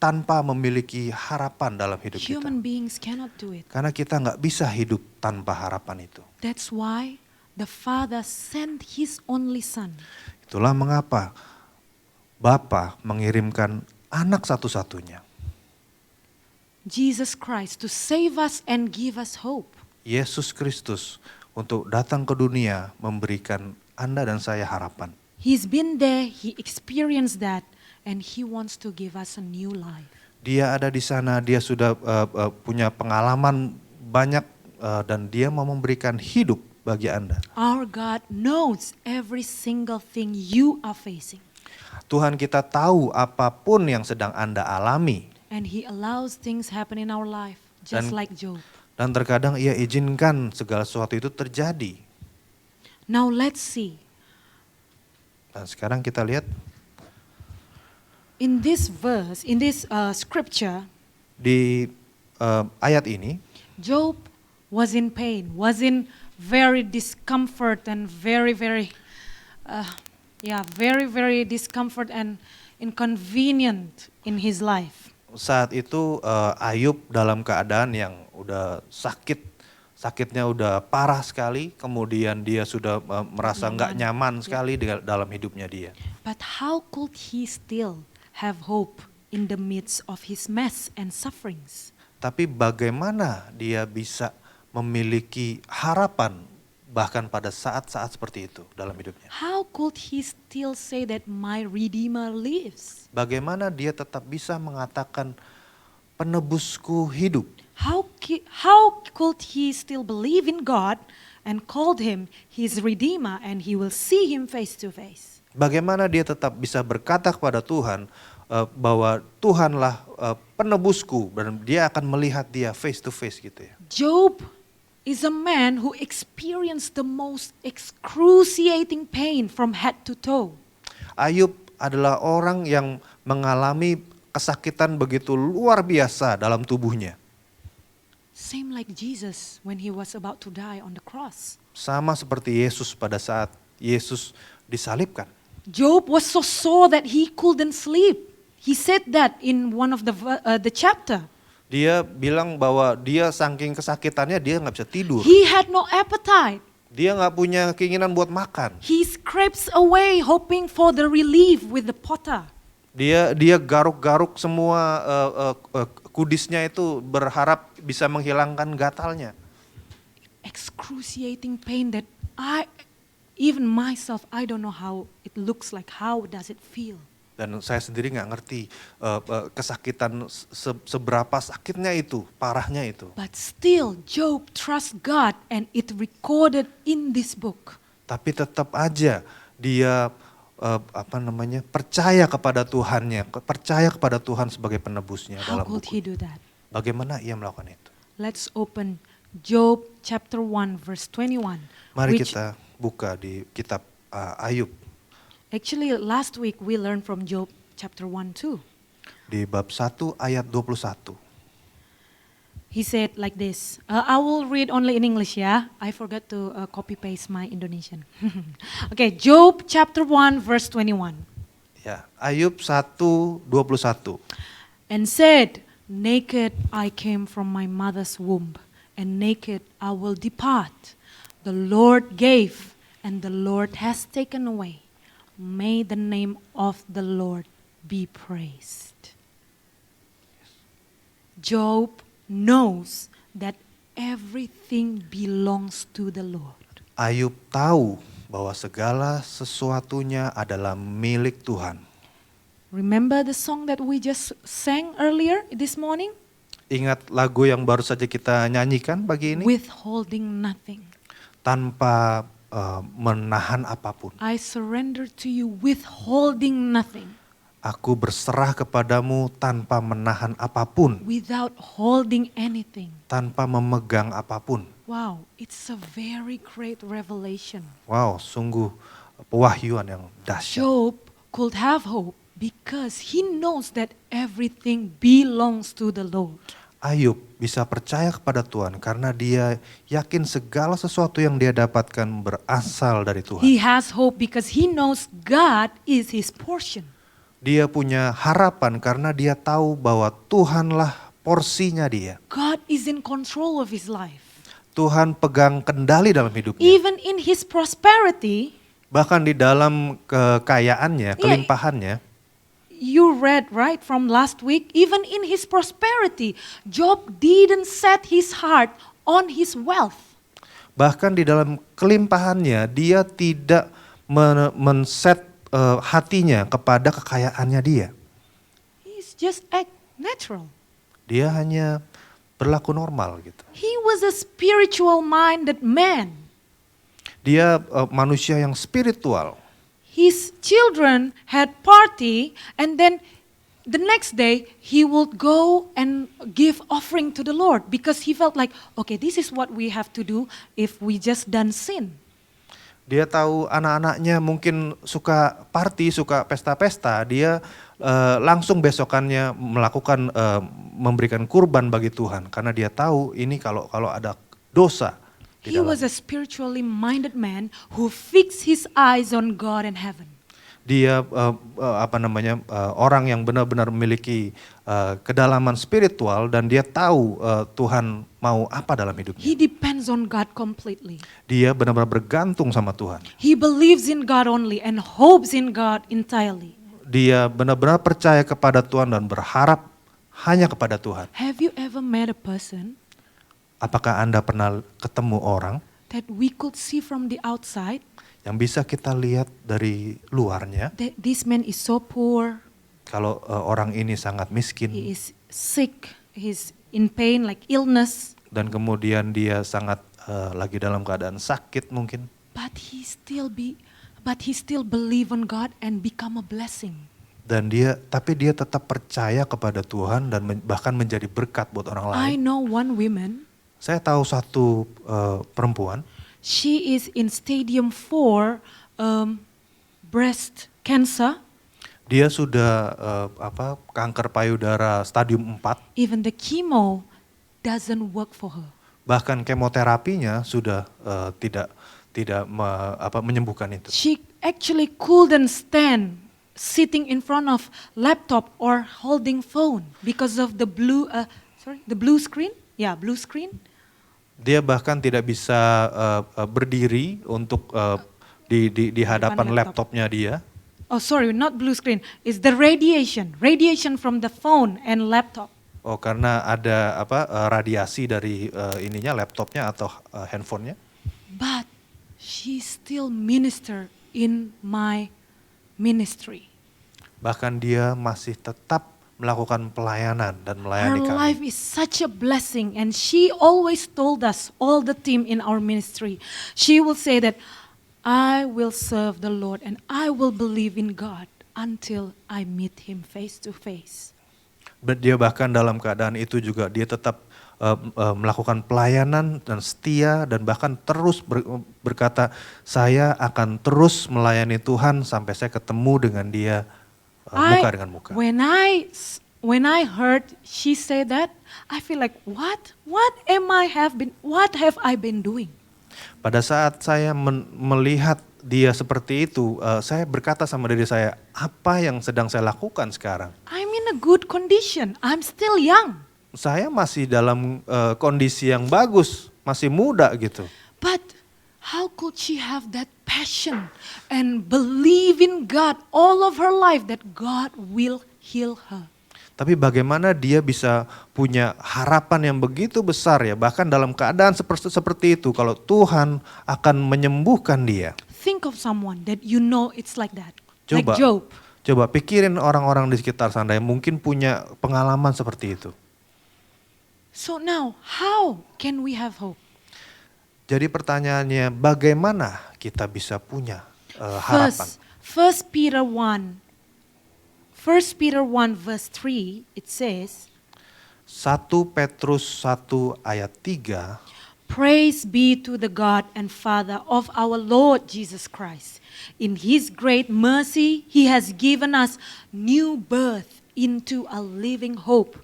tanpa memiliki harapan dalam hidup kita. Human beings cannot do it. Karena kita nggak bisa hidup tanpa harapan itu. That's why the Father sent His only Son. Itulah mengapa Bapa mengirimkan anak satu-satunya, Jesus Christ, to save us and give us hope. Yesus Kristus, untuk datang ke dunia memberikan Anda dan saya harapan. He's been there, He experienced that, and He wants to give us a new life. Dia ada di sana, dia sudah punya pengalaman banyak dan dia mau memberikan hidup bagi Anda. Our God knows every single thing you are facing. Tuhan kita tahu apapun yang sedang Anda alami. And He allows things happen in our life, just Dan- like Job. Dan terkadang ia izinkan segala sesuatu itu terjadi. Now let's see. Dan sekarang kita lihat In this verse, in this scripture, di ayat ini, Job was in pain, was in very discomfort and very discomfort and inconvenient in his life. saat itu Ayub dalam keadaan yang udah sakitnya udah parah sekali, kemudian dia sudah merasa nggak nyaman sekali dalam hidupnya dia. But how could he still have hope in the midst of his mess and sufferings? Tapi bagaimana dia bisa memiliki harapan bahkan pada saat-saat seperti itu dalam hidupnya? How could he still say that my Redeemer lives? Bagaimana dia tetap bisa mengatakan penebusku hidup? How could he still believe in God and called him his Redeemer and he will see him face to face? Bagaimana dia tetap bisa berkata kepada Tuhan bahwa Tuhanlah penebusku dan dia akan melihat dia face to face gitu ya. Job is a man who experienced the most excruciating pain from head to toe. Ayub adalah orang yang mengalami kesakitan begitu luar biasa dalam tubuhnya. Same like Jesus when he was about to die on the cross. Sama seperti Yesus pada saat Yesus disalibkan. Job was so sore that he couldn't sleep. He said that in one of the chapter. Dia bilang bahwa dia saking kesakitannya dia nggak bisa tidur. He had no appetite. Dia nggak punya keinginan buat makan. He scrapes away hoping for the relief with the potter. Dia garuk-garuk semua kudisnya itu berharap bisa menghilangkan gatalnya. Excruciating pain that even myself, I don't know how it looks like. How does it feel? Dan saya sendiri nggak ngerti kesakitan seberapa sakitnya itu, parahnya itu. But still, Job trusts God and it recorded in this book. Tapi tetap aja dia percaya kepada Tuhannya, percaya kepada Tuhan sebagai penebusnya How dalam could he buku. do that? Bagaimana ia melakukan itu? Let's open Job chapter 1 verse 21. Mari which kita buka di kitab Ayub actually last week we learned from Job chapter 1 too. di bab 1 ayat 21. He said like this. I will read only in English, yeah. I forgot to copy paste my Indonesian. Okay, Job chapter 1 verse 21. Ya, Ayub 1:21. And said, naked I came from my mother's womb, and naked I will depart. The Lord gave, and the Lord has taken away. May the name of the Lord be praised. Job knows that everything belongs to the Lord. Ayub tahu bahwa segala sesuatunya adalah milik Tuhan. Remember the song that we just sang earlier this morning? Ingat lagu yang baru saja kita nyanyikan pagi ini? Withholding nothing. Tanpa menahan apapun. I surrender to you, withholding nothing. Aku berserah kepadamu tanpa menahan apapun, Without holding anything. tanpa memegang apapun. Wow, it's a very great revelation. Wow, sungguh pewahyuan yang dahsyat. Job could have hope because he knows that everything belongs to the Lord. Ayub bisa percaya kepada Tuhan karena dia yakin segala sesuatu yang dia dapatkan berasal dari Tuhan. He has hope because he knows God is his portion. Dia punya harapan karena dia tahu bahwa Tuhanlah porsinya dia. God is in control of his life. Tuhan pegang kendali dalam hidupnya. Even in his prosperity, Bahkan di dalam kekayaannya, kelimpahannya, you read right from last week, even in his prosperity, Job didn't set his heart on his wealth. bahkan di dalam kelimpahannya dia tidak men-set hatinya kepada kekayaannya dia. He's just act natural. Dia hanya berlaku normal gitu. He was a spiritual minded man. Dia manusia yang spiritual. His children had party and then the next day he would go and give offering to the Lord because he felt like, okay, this is what we have to do if we just done sin. Dia tahu anak-anaknya mungkin suka party, suka pesta-pesta, dia langsung besokannya melakukan memberikan kurban bagi Tuhan karena dia tahu ini kalau ada dosa di He was dalam. a spiritually minded man who fixed his eyes on God and heaven. Dia orang yang benar-benar memiliki kedalaman spiritual dan dia tahu Tuhan mau apa dalam hidupnya. He depends on God completely. Dia benar-benar bergantung sama Tuhan. He believes in God only and hopes in God entirely. Dia benar-benar percaya kepada Tuhan dan berharap hanya kepada Tuhan. Have you ever met a person Apakah Anda pernah ketemu orang that we could see from the outside yang bisa kita lihat dari luarnya? that this man is so poor, Kalau orang ini sangat he miskin is sick, he's in pain like illness, dan kemudian dia sangat lagi dalam keadaan sakit mungkin. but he still believe on God and become a blessing. Tapi dia tetap percaya kepada Tuhan dan bahkan menjadi berkat buat orang lain. I know one woman, Saya tahu satu perempuan, she is in stadium 4 breast cancer. dia sudah kanker payudara stadium 4, Even the chemo doesn't work for her. bahkan kemoterapinya sudah tidak menyembuhkan itu. She actually couldn't stand sitting in front of laptop or holding phone because of the blue screen. Yeah, blue screen. Dia bahkan tidak bisa berdiri untuk di hadapan laptop. laptopnya dia. Oh, sorry, not blue screen. It's the radiation from the phone and laptop. Oh, karena ada radiasi dari laptopnya atau handphonenya. But she still minister in my ministry. Bahkan dia masih tetap melakukan pelayanan dan Her melayani kami. life is such a blessing, and she always told us, all the team in our ministry, she will say that, I will serve the Lord and I will believe in God until I meet Him face to face. Dia bahkan dalam keadaan itu juga dia tetap melakukan pelayanan dan setia dan bahkan terus berkata, saya akan terus melayani Tuhan sampai saya ketemu dengan dia muka dengan muka. When I heard she say that, I feel like what have I been doing? Pada saat saya melihat dia seperti itu, saya berkata sama diri saya, apa yang sedang saya lakukan sekarang? I'm in a good condition. I'm still young. Saya masih dalam kondisi yang bagus, masih muda gitu. But how could she have that passion and believe in God all of her life that God will heal her? Tapi bagaimana dia bisa punya harapan yang begitu besar ya, bahkan dalam keadaan seperti itu, kalau Tuhan akan menyembuhkan dia. Think of someone that you know it's like that. Coba, Like Job. Coba pikirin orang-orang di sekitar Anda yang mungkin punya pengalaman seperti itu. So now, how can we have hope? Jadi pertanyaannya, bagaimana kita bisa punya harapan? First Peter 1 verse 3, it says, 1 Petrus 1 ayat 3, Praise be to the God and Father of our Lord Jesus Christ. In His great mercy, He has given us new birth into a living hope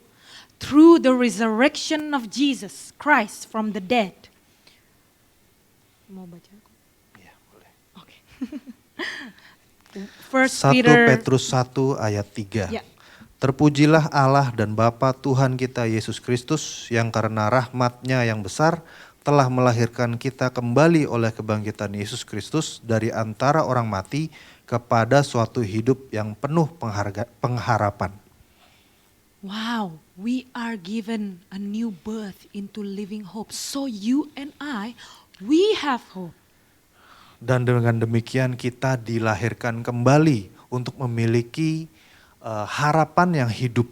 through the resurrection of Jesus Christ from the dead. Mau baca? ya, boleh. Okay. First 1 Peter. Petrus 1 ayat 3. Ya. Terpujilah Allah dan Bapa Tuhan kita Yesus Kristus yang karena rahmat-Nya yang besar telah melahirkan kita kembali oleh kebangkitan Yesus Kristus dari antara orang mati kepada suatu hidup yang penuh pengharapan. Wow, we are given a new birth into living hope. So you and I, we have hope. Dan dengan demikian kita dilahirkan kembali untuk memiliki harapan yang hidup.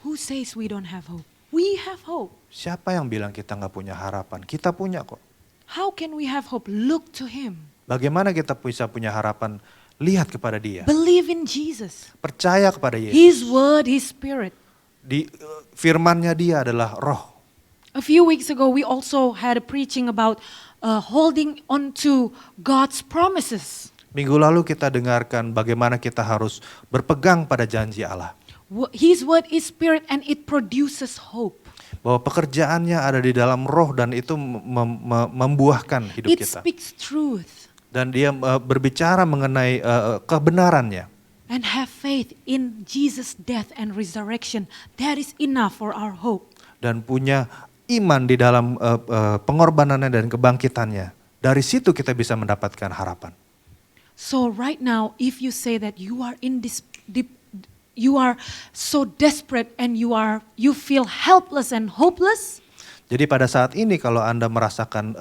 Who says we don't have hope? We have hope. Siapa yang bilang kita nggak punya harapan? Kita punya kok. How can we have hope? Look to Him. Bagaimana kita bisa punya harapan? Lihat kepada Dia. Believe in Jesus. Percaya kepada Yesus. His word, His spirit. Di firman-Nya Dia adalah roh. A few weeks ago, we also had a preaching about holding on to God's promises. Minggu lalu kita dengarkan bagaimana kita harus berpegang pada janji Allah. His word is spirit and it produces hope. Bahwa pekerjaannya ada di dalam roh dan itu membuahkan hidup It kita. speaks truth. Dan dia berbicara mengenai kebenarannya. And have faith in Jesus' death and resurrection. That is enough for our hope. Dan punya iman di dalam pengorbanannya dan kebangkitannya. Dari situ kita bisa mendapatkan harapan. So right now, if you say that you are in this you are so desperate and you feel helpless and hopeless, Jadi pada saat ini kalau Anda merasakan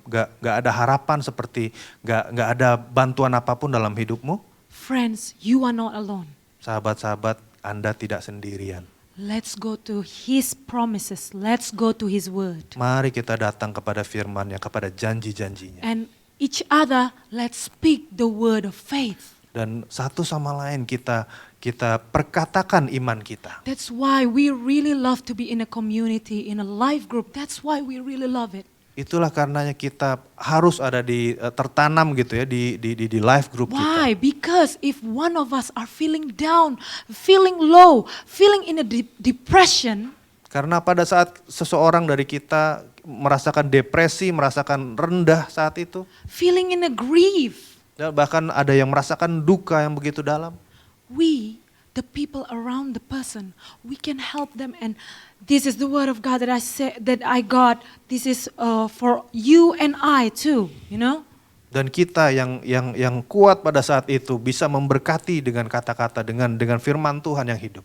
gak ada harapan seperti gak ada bantuan apapun dalam hidupmu, friends, you are not alone. sahabat-sahabat, Anda tidak sendirian. Let's go to His promises. Let's go to His word. Mari kita datang kepada firman-Nya, kepada janji-janjinya. And each other, let's speak the word of faith. Dan satu sama lain kita perkatakan iman kita. That's why we really love to be in a community, in a life group. That's why we really love it. Itulah karenanya kita harus ada tertanam gitu ya di life group Why? kita. Because if one of us are feeling down, feeling low, feeling in a depression, Karena pada saat seseorang dari kita merasakan depresi, merasakan rendah saat itu, feeling in a grief, dan bahkan ada yang merasakan duka yang begitu dalam, we, the people around the person, we can help them. And this is the word of God that I got. This is for you and I too, you know. dan kita yang kuat pada saat itu bisa memberkati dengan kata-kata, dengan firman Tuhan yang hidup.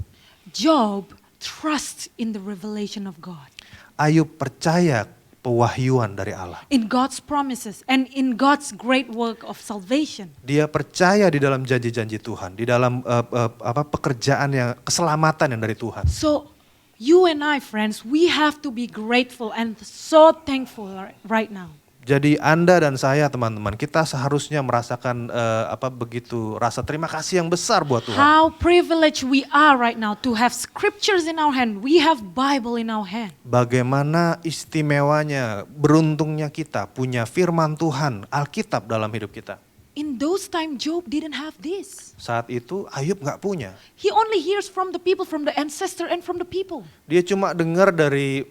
Job trusts in the revelation of God, Ayub percaya pewahyuan dari Allah. in God's promises and in God's great work of salvation. Dia percaya di dalam janji-janji Tuhan, di dalam pekerjaan yang keselamatan yang dari Tuhan. So you and I, friends, we have to be grateful and so thankful right now. Jadi Anda dan saya teman-teman, kita seharusnya merasakan begitu rasa terima kasih yang besar buat Tuhan. How privileged we are right now to have scriptures in our hand. We have Bible in our hand. Bagaimana istimewanya, beruntungnya kita punya firman Tuhan, Alkitab dalam hidup kita. In those times, Job didn't have this. Saat itu Ayub gak punya. He only hears from the people, from the ancestor and from the people. Dia cuma dengar dari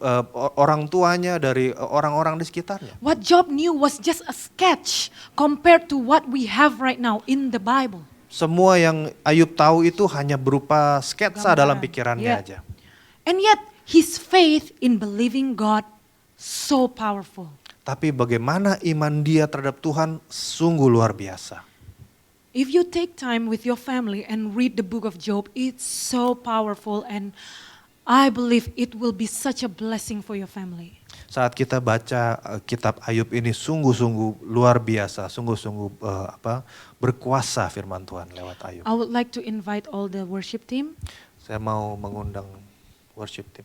orang tuanya, dari orang-orang di sekitarnya. What Job knew was just a sketch compared to what we have right now in the Bible. Semua yang Ayub tahu itu hanya berupa sketsa dalam Gambaran. pikirannya Yeah. aja. And yet, his faith in believing God so powerful. Tapi bagaimana iman dia terhadap Tuhan sungguh luar biasa. If you take time with your family and read the book of Job, it's so powerful and I believe it will be such a blessing for your family. Saat kita baca kitab Ayub ini sungguh-sungguh luar biasa, sungguh-sungguh berkuasa firman Tuhan lewat Ayub. I would like to invite all the worship team. Saya mau mengundang worship team.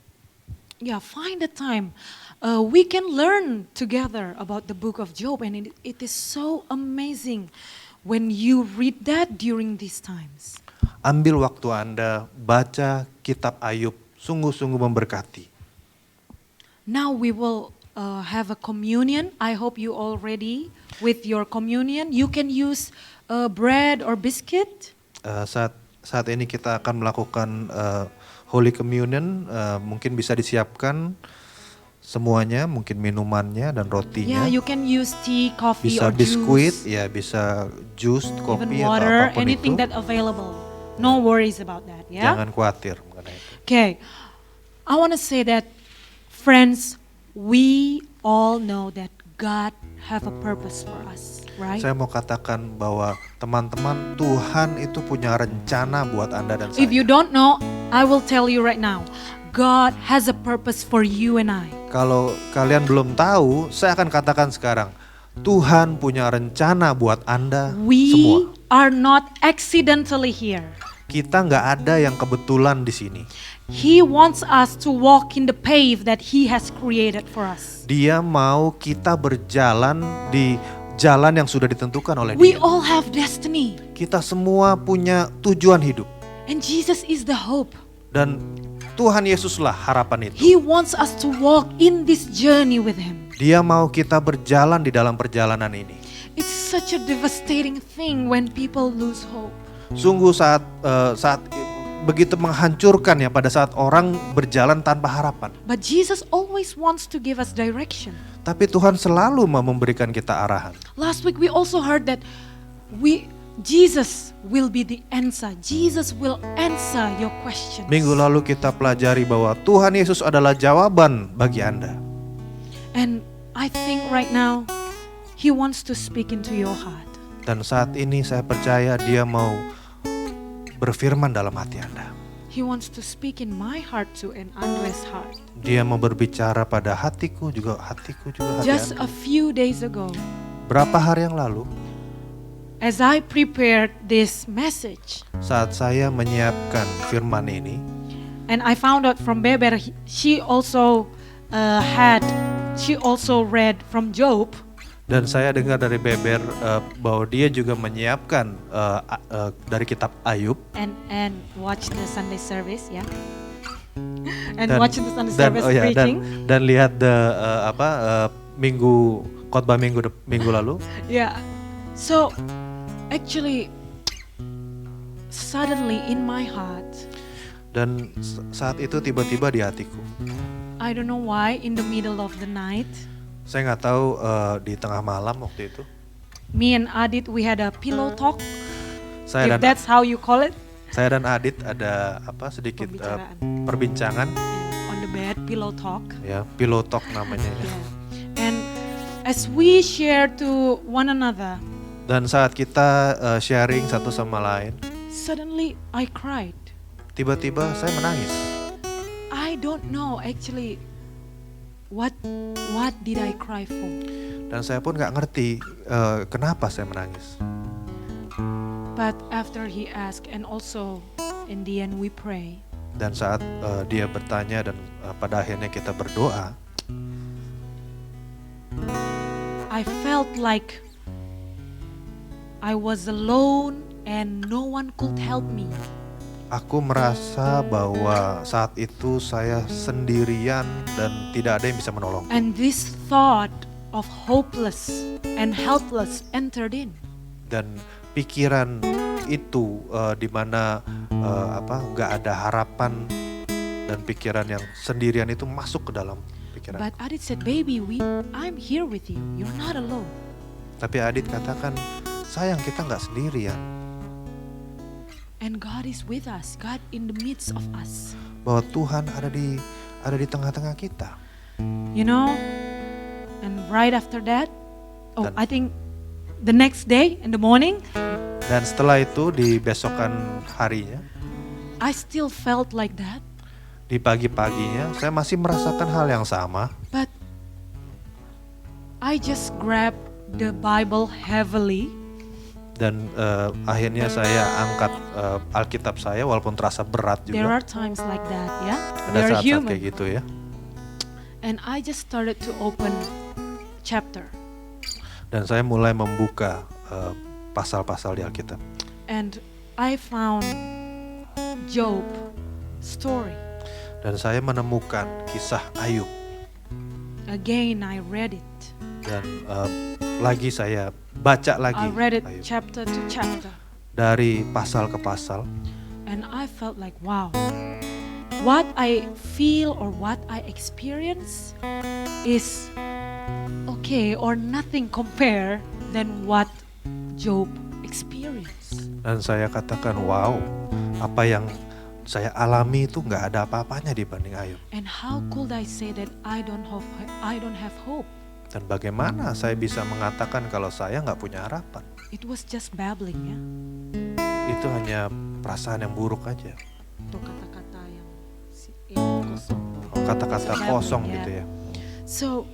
Yeah, find a time. We can learn together about the book of Job, and it is so amazing when you read that during these times. Ambil waktu Anda baca kitab Ayub, sungguh-sungguh memberkati. Now we will have a communion. I hope you all ready with your communion. You can use bread or biscuit. Saat ini kita akan melakukan Holy Communion, mungkin bisa disiapkan semuanya, mungkin minumannya dan rotinya. Yeah, you can use tea, coffee, Bisa or biskuit, juice, ya bisa jus, even kopi atau water, apapun anything itu. that available. No worries about that. Yeah. Jangan khawatir mengenai itu. Okay, I want to say that, friends, we all know that God have a purpose for us, right? Saya mau katakan bahwa teman-teman, Tuhan itu punya rencana buat Anda dan saya. If you don't know, I will tell you right now. God has a purpose for you and I. Kalau kalian belum tahu, saya akan katakan sekarang. Tuhan punya rencana buat Anda We semua. are not accidentally here. Kita nggak ada yang kebetulan di sini. He wants us to walk in the path that He has created for us. Dia mau kita berjalan di jalan yang sudah ditentukan oleh We Dia. all have destiny, Kita semua punya tujuan hidup. and Jesus is the hope. Dan Tuhan Yesuslah harapan itu. He wants us to walk in this journey with Him. Dia mau kita berjalan di dalam perjalanan ini. It's such a devastating thing when people lose hope. Sungguh saat begitu menghancurkan ya pada saat orang berjalan tanpa harapan. But Jesus always wants to give us direction. Tapi Tuhan selalu mau memberikan kita arahan. Last week we also heard that Jesus will be the answer. Jesus will answer your questions. Minggu lalu kita pelajari bahwa Tuhan Yesus adalah jawaban bagi Anda. And I think right now He wants to speak into your heart. Dan saat ini saya percaya Dia mau berfirman dalam hati Anda. He wants to speak in my heart too and Andres' heart. Dia mau berbicara pada hatiku juga hati Just Anda. a few days ago, Berapa hari yang lalu as I prepared this message, saat saya menyiapkan firman ini, and I found out from Beber, she also read from Job. dan saya dengar dari Beber bahwa dia juga menyiapkan dari kitab Ayub. And watch the Sunday service, yeah. And watch the Sunday service oh ya, preaching. dan lihat khotbah minggu lalu. Yeah. So actually, suddenly in my heart, Dan saat itu tiba-tiba di hatiku, I don't know why, in the middle of the night, saya nggak tahu di tengah malam waktu itu, me and Adit, we had a pillow talk, saya if that's how you call it, dan Adit ada sedikit Pembicaraan. perbincangan, yeah, on the bed, pillow talk. ya pillow talk namanya ya. Yeah. And as we share to one another, Dan saat kita sharing satu sama lain, suddenly I cried. tiba-tiba saya menangis. I don't know actually what did I cry for. Dan saya pun nggak ngerti kenapa saya menangis. But after he asked, and also in the end we pray, Dan saat dia bertanya dan pada akhirnya kita berdoa, I felt like I was alone and no one could help me. aku merasa bahwa saat itu saya sendirian dan tidak ada yang bisa menolong. And this thought of hopeless and helpless entered in. Dan pikiran itu di mana nggak ada harapan dan pikiran yang sendirian itu masuk ke dalam pikiran. But Adit said, baby, I'm here with you. You're not alone. Tapi Adit katakan, sayang kita nggak sendirian. And God is with us. God in the midst of us. Bahwa Tuhan ada di tengah-tengah kita. You know, and right after that, Dan- I think the next day in the morning, Dan setelah itu di besokan harinya, I still felt like that. di pagi-paginya saya masih merasakan hal yang sama. But I just grabbed the Bible heavily. Dan akhirnya saya angkat Alkitab saya walaupun terasa berat There juga. are times like that, yeah. Ada We are saat-saat kayak human. gitu ya. And I just started to open chapter. Dan saya mulai membuka pasal-pasal di Alkitab. And I found Job story. Dan saya menemukan kisah Ayub. Again, I read it. Dan lagi saya baca lagi I read it Ayub. chapter to chapter. Dari pasal ke pasal. And I felt like, wow, what I feel or what I experience is okay or nothing compare than what Job experienced. Dan saya katakan, wow, apa yang saya alami itu nggak ada apa-apanya dibanding Ayub. And how could I say that I don't have hope? Dan bagaimana saya bisa mengatakan kalau saya nggak punya harapan? It was just babbling, ya. Itu hanya perasaan yang buruk aja. Itu kata-kata yang kosong. Kata-kata Babbling, kosong ya. gitu ya. So,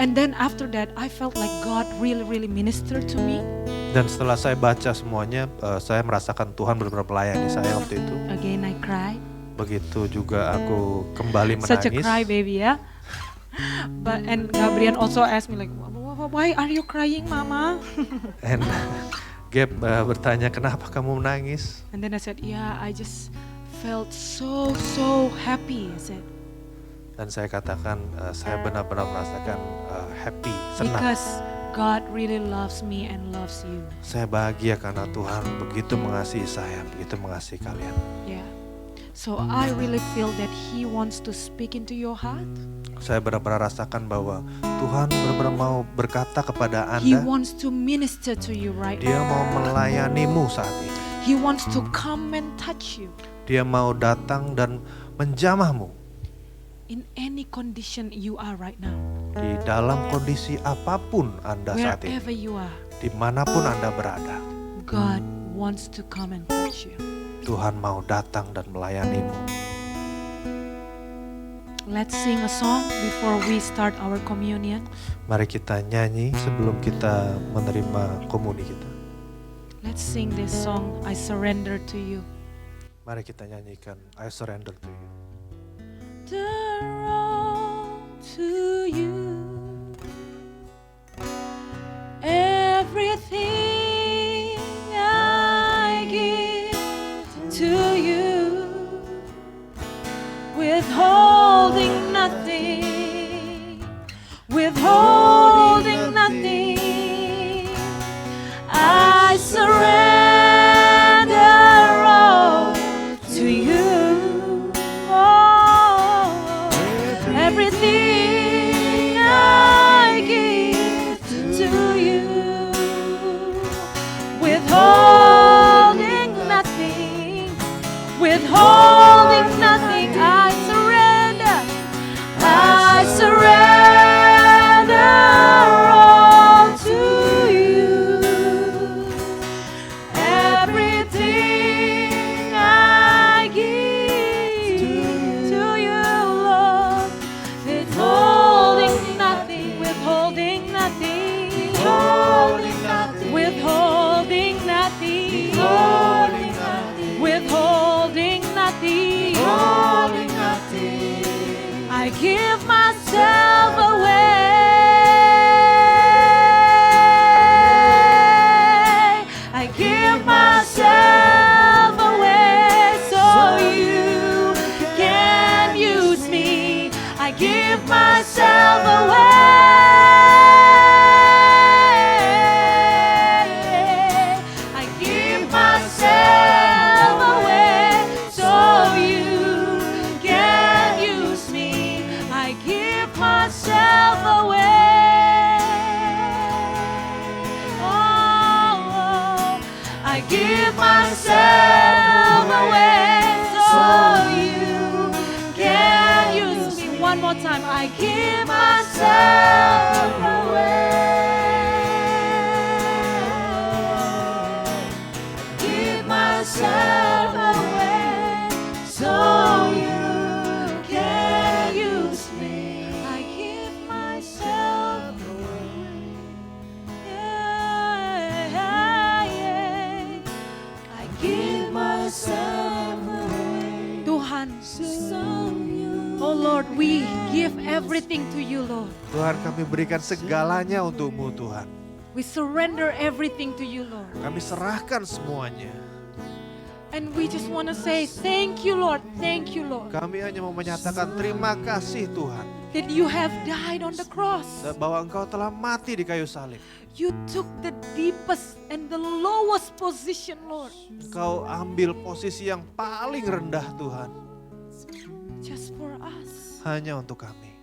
and then after that, I felt like God really ministered to me. Dan setelah saya baca semuanya, saya merasakan Tuhan benar-benar melayani saya waktu itu. Again, I cried. Begitu juga aku kembali Such a menangis. cry baby, ya. And Gabriel also asked me like, why are you crying, Mama? And Gap bertanya, kenapa kamu menangis? And then I said, yeah, I just felt so happy. I said, Dan saya katakan, saya benar-benar merasakan happy, senang. because God really loves me and loves you. Saya bahagia karena Tuhan begitu mengasihi saya, begitu mengasihi kalian. Yeah. So I really feel that He wants to speak into your heart. Saya benar-benar rasakan bahwa Tuhan benar-benar mau berkata kepada He Anda. wants to minister to you right Dia now. mau melayanimu saat ini. He wants to come and touch you Dia mau datang dan menjamahmu in any condition you are right now. di dalam kondisi apapun Anda saat ini. Wherever you are, Dimanapun Anda berada, God wants to come and touch you. Tuhan mau datang dan melayanimu. Let's sing a song before we start our communion. Mari kita nyanyi sebelum kita menerima komuni kita. Let's sing this song, I Surrender to You. Mari kita nyanyikan I Surrender to You. Turn all to you. Everything I give to you, withholding nothing, withholding nothing. I surrender all to you. Oh, everything I give to you, withholding nothing, withholding nothing. I surrender all to you. Everything I give to you, Lord, withholding nothing, withholding nothing, withholding nothing, withholding nothing, I give myself away. I give myself away so you can use me. I give myself away. I give myself away so you can use me. I give myself away. Oh, I give myself away so you can use me. One more time. I give myself away. Give myself away so you can use Tuhan. Oh Lord, we give everything to you, Lord. Tuhan, kami berikan segalanya untuk-Mu Tuhan. We surrender everything to you, Lord. Kami serahkan semuanya. And we just want to say, thank you, Lord. Thank you, Lord. Kami hanya mau menyatakan terima kasih Tuhan. That you have died on the cross. Dan bahwa Engkau telah mati di kayu salib. You took the deepest and the lowest position, Lord. Engkau ambil posisi yang paling rendah Tuhan. Just for us. Hanya untuk kami.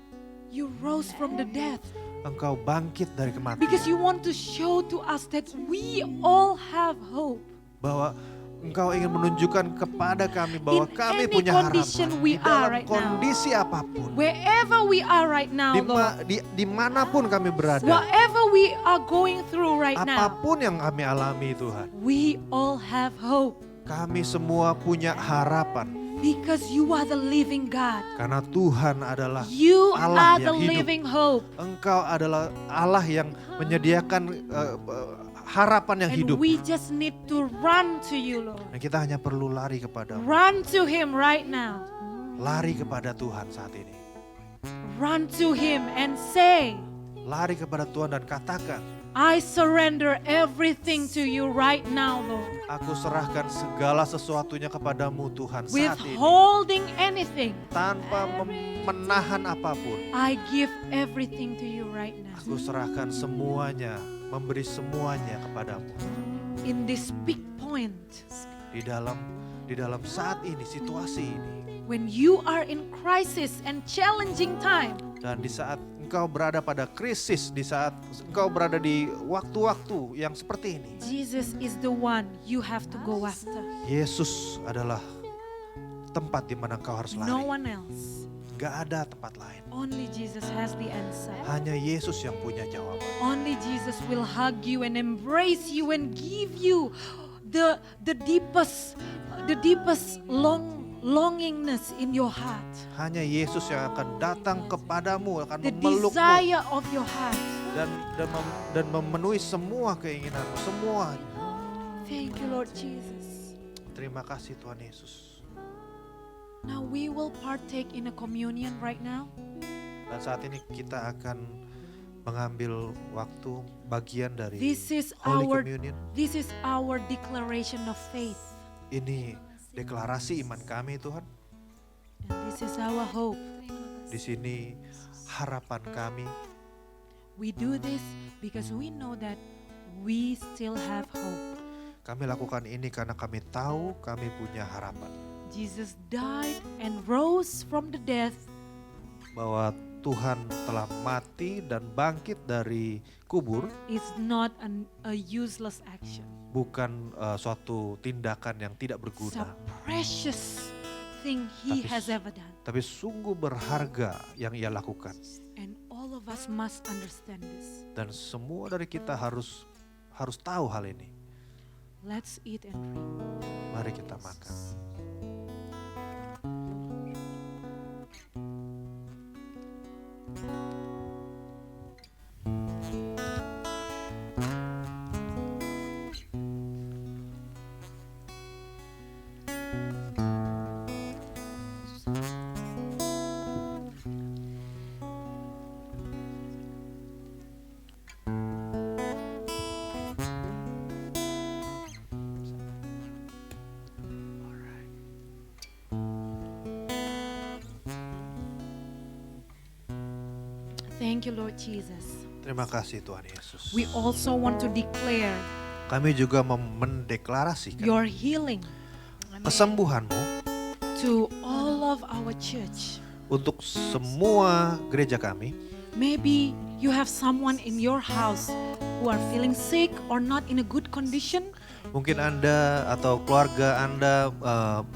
You rose from the dead. Engkau bangkit dari kematian. Because you want to show to us that we all have hope. Bahwa Engkau ingin menunjukkan kepada kami bahwa In kami any punya harapan. condition we Di dalam are right now. kondisi apapun. Wherever we are right now, Lord. Dimanapun kami berada. Whatever we are going through right now. Apapun yang kami alami Tuhan. We all have hope. Kami semua punya harapan. Because you are the living God. Karena Tuhan adalah You Allah are the yang hidup. living hope. Engkau adalah Allah yang menyediakan harapan yang And hidup. we just need to run to you, Lord. Dan kita hanya perlu lari kepada Run to Him right now. lari kepada Tuhan saat ini. Run to Him and say, Lari kepada Tuhan dan katakan, I surrender everything to you right now, Lord. aku serahkan segala sesuatunya kepadamu Tuhan saat ini. Withholding anything, Tanpa menahan apapun. I give everything to you right now. Aku serahkan semuanya, memberi semuanya kepadamu. In this big point, Di dalam saat ini, situasi ini. when you are in crisis and challenging time, Dan di saat engkau berada pada krisis, di saat engkau berada di waktu-waktu yang seperti ini. Jesus is the one you have to go after. Yesus adalah tempat di mana engkau harus lari. No one else. Gak ada tempat lain. Only Jesus has the answer. Hanya Yesus yang punya jawaban. Only Jesus will hug you and embrace you and give you the deepest longingness in your heart. Hanya Yesus yang akan datang kepadamu, akan The memelukmu desire of your heart. dan memenuhi semua keinginanmu, semuanya. Thank you, Lord Jesus. Terima kasih Tuhan Yesus. Now we will partake in a communion right now. Dan saat ini kita akan mengambil waktu bagian dari This is Holy Communion. our declaration of faith. Ini deklarasi iman kami Tuhan. And this is our hope. Di sini harapan kami. We do this because we know that we still have hope. Kami lakukan ini karena kami tahu kami punya harapan. Jesus died and rose from the dead. Bahwa Tuhan telah mati dan bangkit dari kubur. It's not a useless action. Bukan suatu tindakan yang tidak It's a berguna. precious thing He Tapi- has ever done. Tapi sungguh berharga yang ia lakukan. And all of us must understand this. Dan semua dari kita harus tahu hal ini. Let's eat and drink. Mari kita makan. Thank you, Lord Jesus. Terima kasih Tuhan Yesus. We also want to declare Kami juga mendeklarasikan your healing kesembuhanmu to all of our church. untuk semua gereja kami. Maybe you have someone in your house who are feeling sick or not in a good condition. Mungkin Anda atau keluarga Anda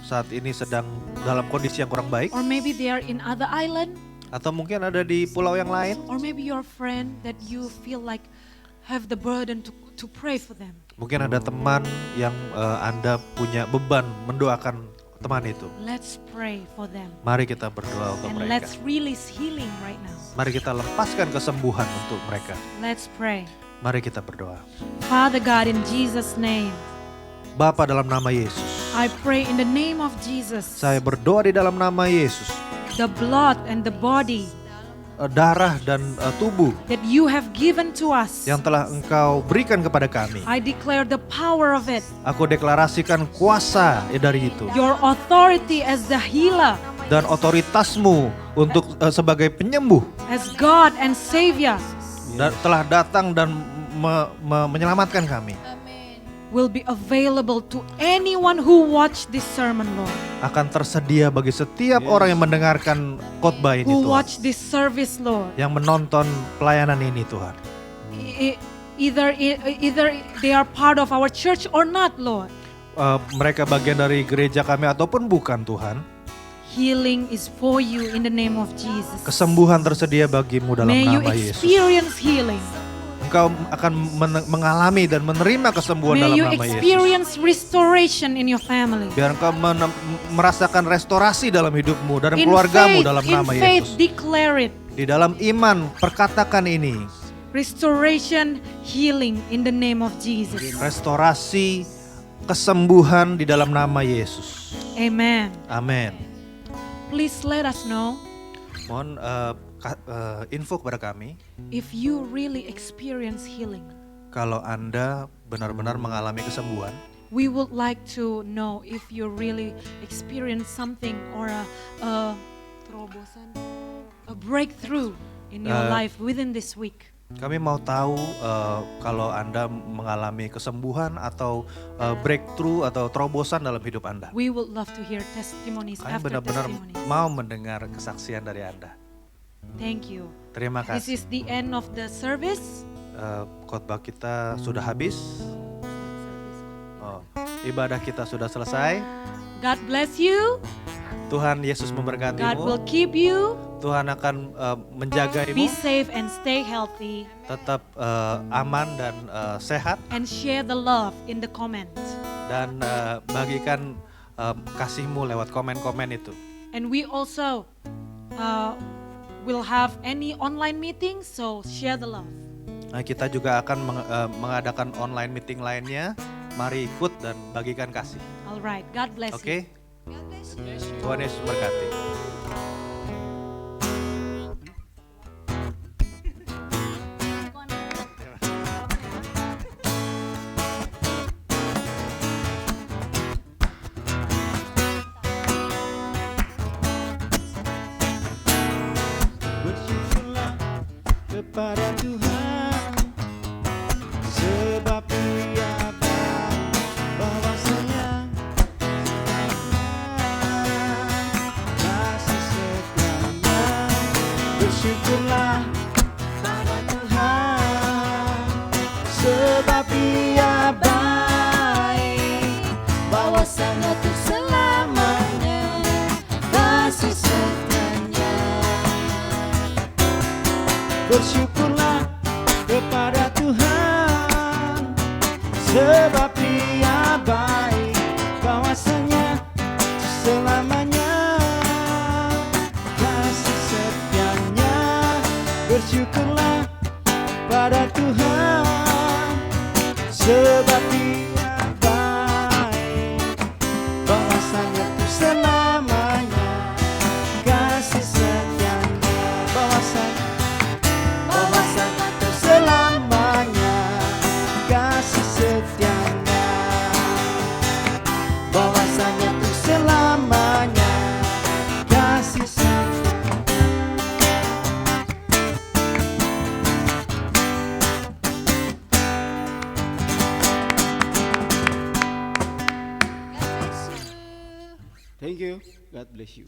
saat ini sedang dalam kondisi yang kurang baik. Or maybe they are in other island. Atau mungkin ada di pulau yang lain. Or maybe your friend that you feel like have the burden to pray for them. Mungkin ada teman yang Anda punya beban mendoakan teman itu. Let's pray for them. Mari kita berdoa untuk And mereka. let's release healing right now. Mari kita lepaskan kesembuhan untuk mereka. Let's pray. Mari kita berdoa. Father God, in Jesus' name, Bapa dalam nama Yesus, I pray in the name of Jesus, Saya berdoa di dalam nama Yesus. the blood and the body Darah dan tubuh that you have given to us, yang telah Engkau berikan kepada kami. I declare the power of it, Aku deklarasikan kuasa dari itu. your authority as the healer, Dan otoritasmu untuk sebagai penyembuh as God and Savior telah datang dan menyelamatkan kami. will be available to anyone who watch this sermon, Lord, Akan tersedia bagi setiap orang yang mendengarkan khotbah ini who Tuhan. watch this service, Lord. Yang menonton pelayanan ini Tuhan. Either they are part of our church or not, Lord. Mereka bagian dari gereja kami ataupun bukan Tuhan. Healing is for you in the name of Jesus. Kesembuhan tersedia bagimu dalam May you nama Yesus. experience healing. Engkau akan mengalami dan menerima kesembuhan May dalam you nama Yesus. experience restoration in your family. Biar engkau merasakan restorasi dalam hidupmu dan In keluargamu faith, dalam in nama faith, Yesus. declare it. Di dalam iman, perkatakan ini. Restoration, healing in the name of Jesus. Restorasi, kesembuhan di dalam nama Yesus. Amen. Amin. Please let us know Mohon info kepada kami. if you really experience healing. Kalau Anda benar-benar mengalami kesembuhan, We would like to know if you really experience something or a terobosan, a breakthrough in your life within this week. kami mau tahu kalau Anda mengalami kesembuhan atau breakthrough atau terobosan dalam hidup Anda. We would love to hear testimonies Kami after benar-benar testimonies. mau mendengar kesaksian dari Anda. Thank you. Terima This kasih. is the end of the service. Khotbah kita sudah habis. Ibadah kita sudah selesai. God bless you. Tuhan Yesus God will memberkatimu. keep you. Tuhan akan Be menjagaimu, safe and stay healthy. tetap aman dan sehat, And share the love in the comment. dan bagikan kasihmu lewat komen-komen itu. And we also will have any online meetings, so share the love. Nah, kita juga akan mengadakan online meeting lainnya. Mari ikut dan bagikan kasih. All right. God bless Oke? you. Tuhan Yesus berkati. Bersyukurlah kepada Tuhan, sebab Dia baik, bahwasanya kasih setianya. Bersyukurlah pada Tuhan, sebab Dia baik, bahwasanya untuk selamanya kasih setianya. Bersyukurlah kepada Tuhan, sebab Dia baik, bahwasanya selamanya kasih setianya. Bersyukurlah pada Tuhan, sebab Dia baik, bahwasanya untuk selamanya kasih setianya. Bahwasanya untuk selamanya kasih setianya. Bahwasanya untuk selamanya kasih setianya. Thank you. God bless you.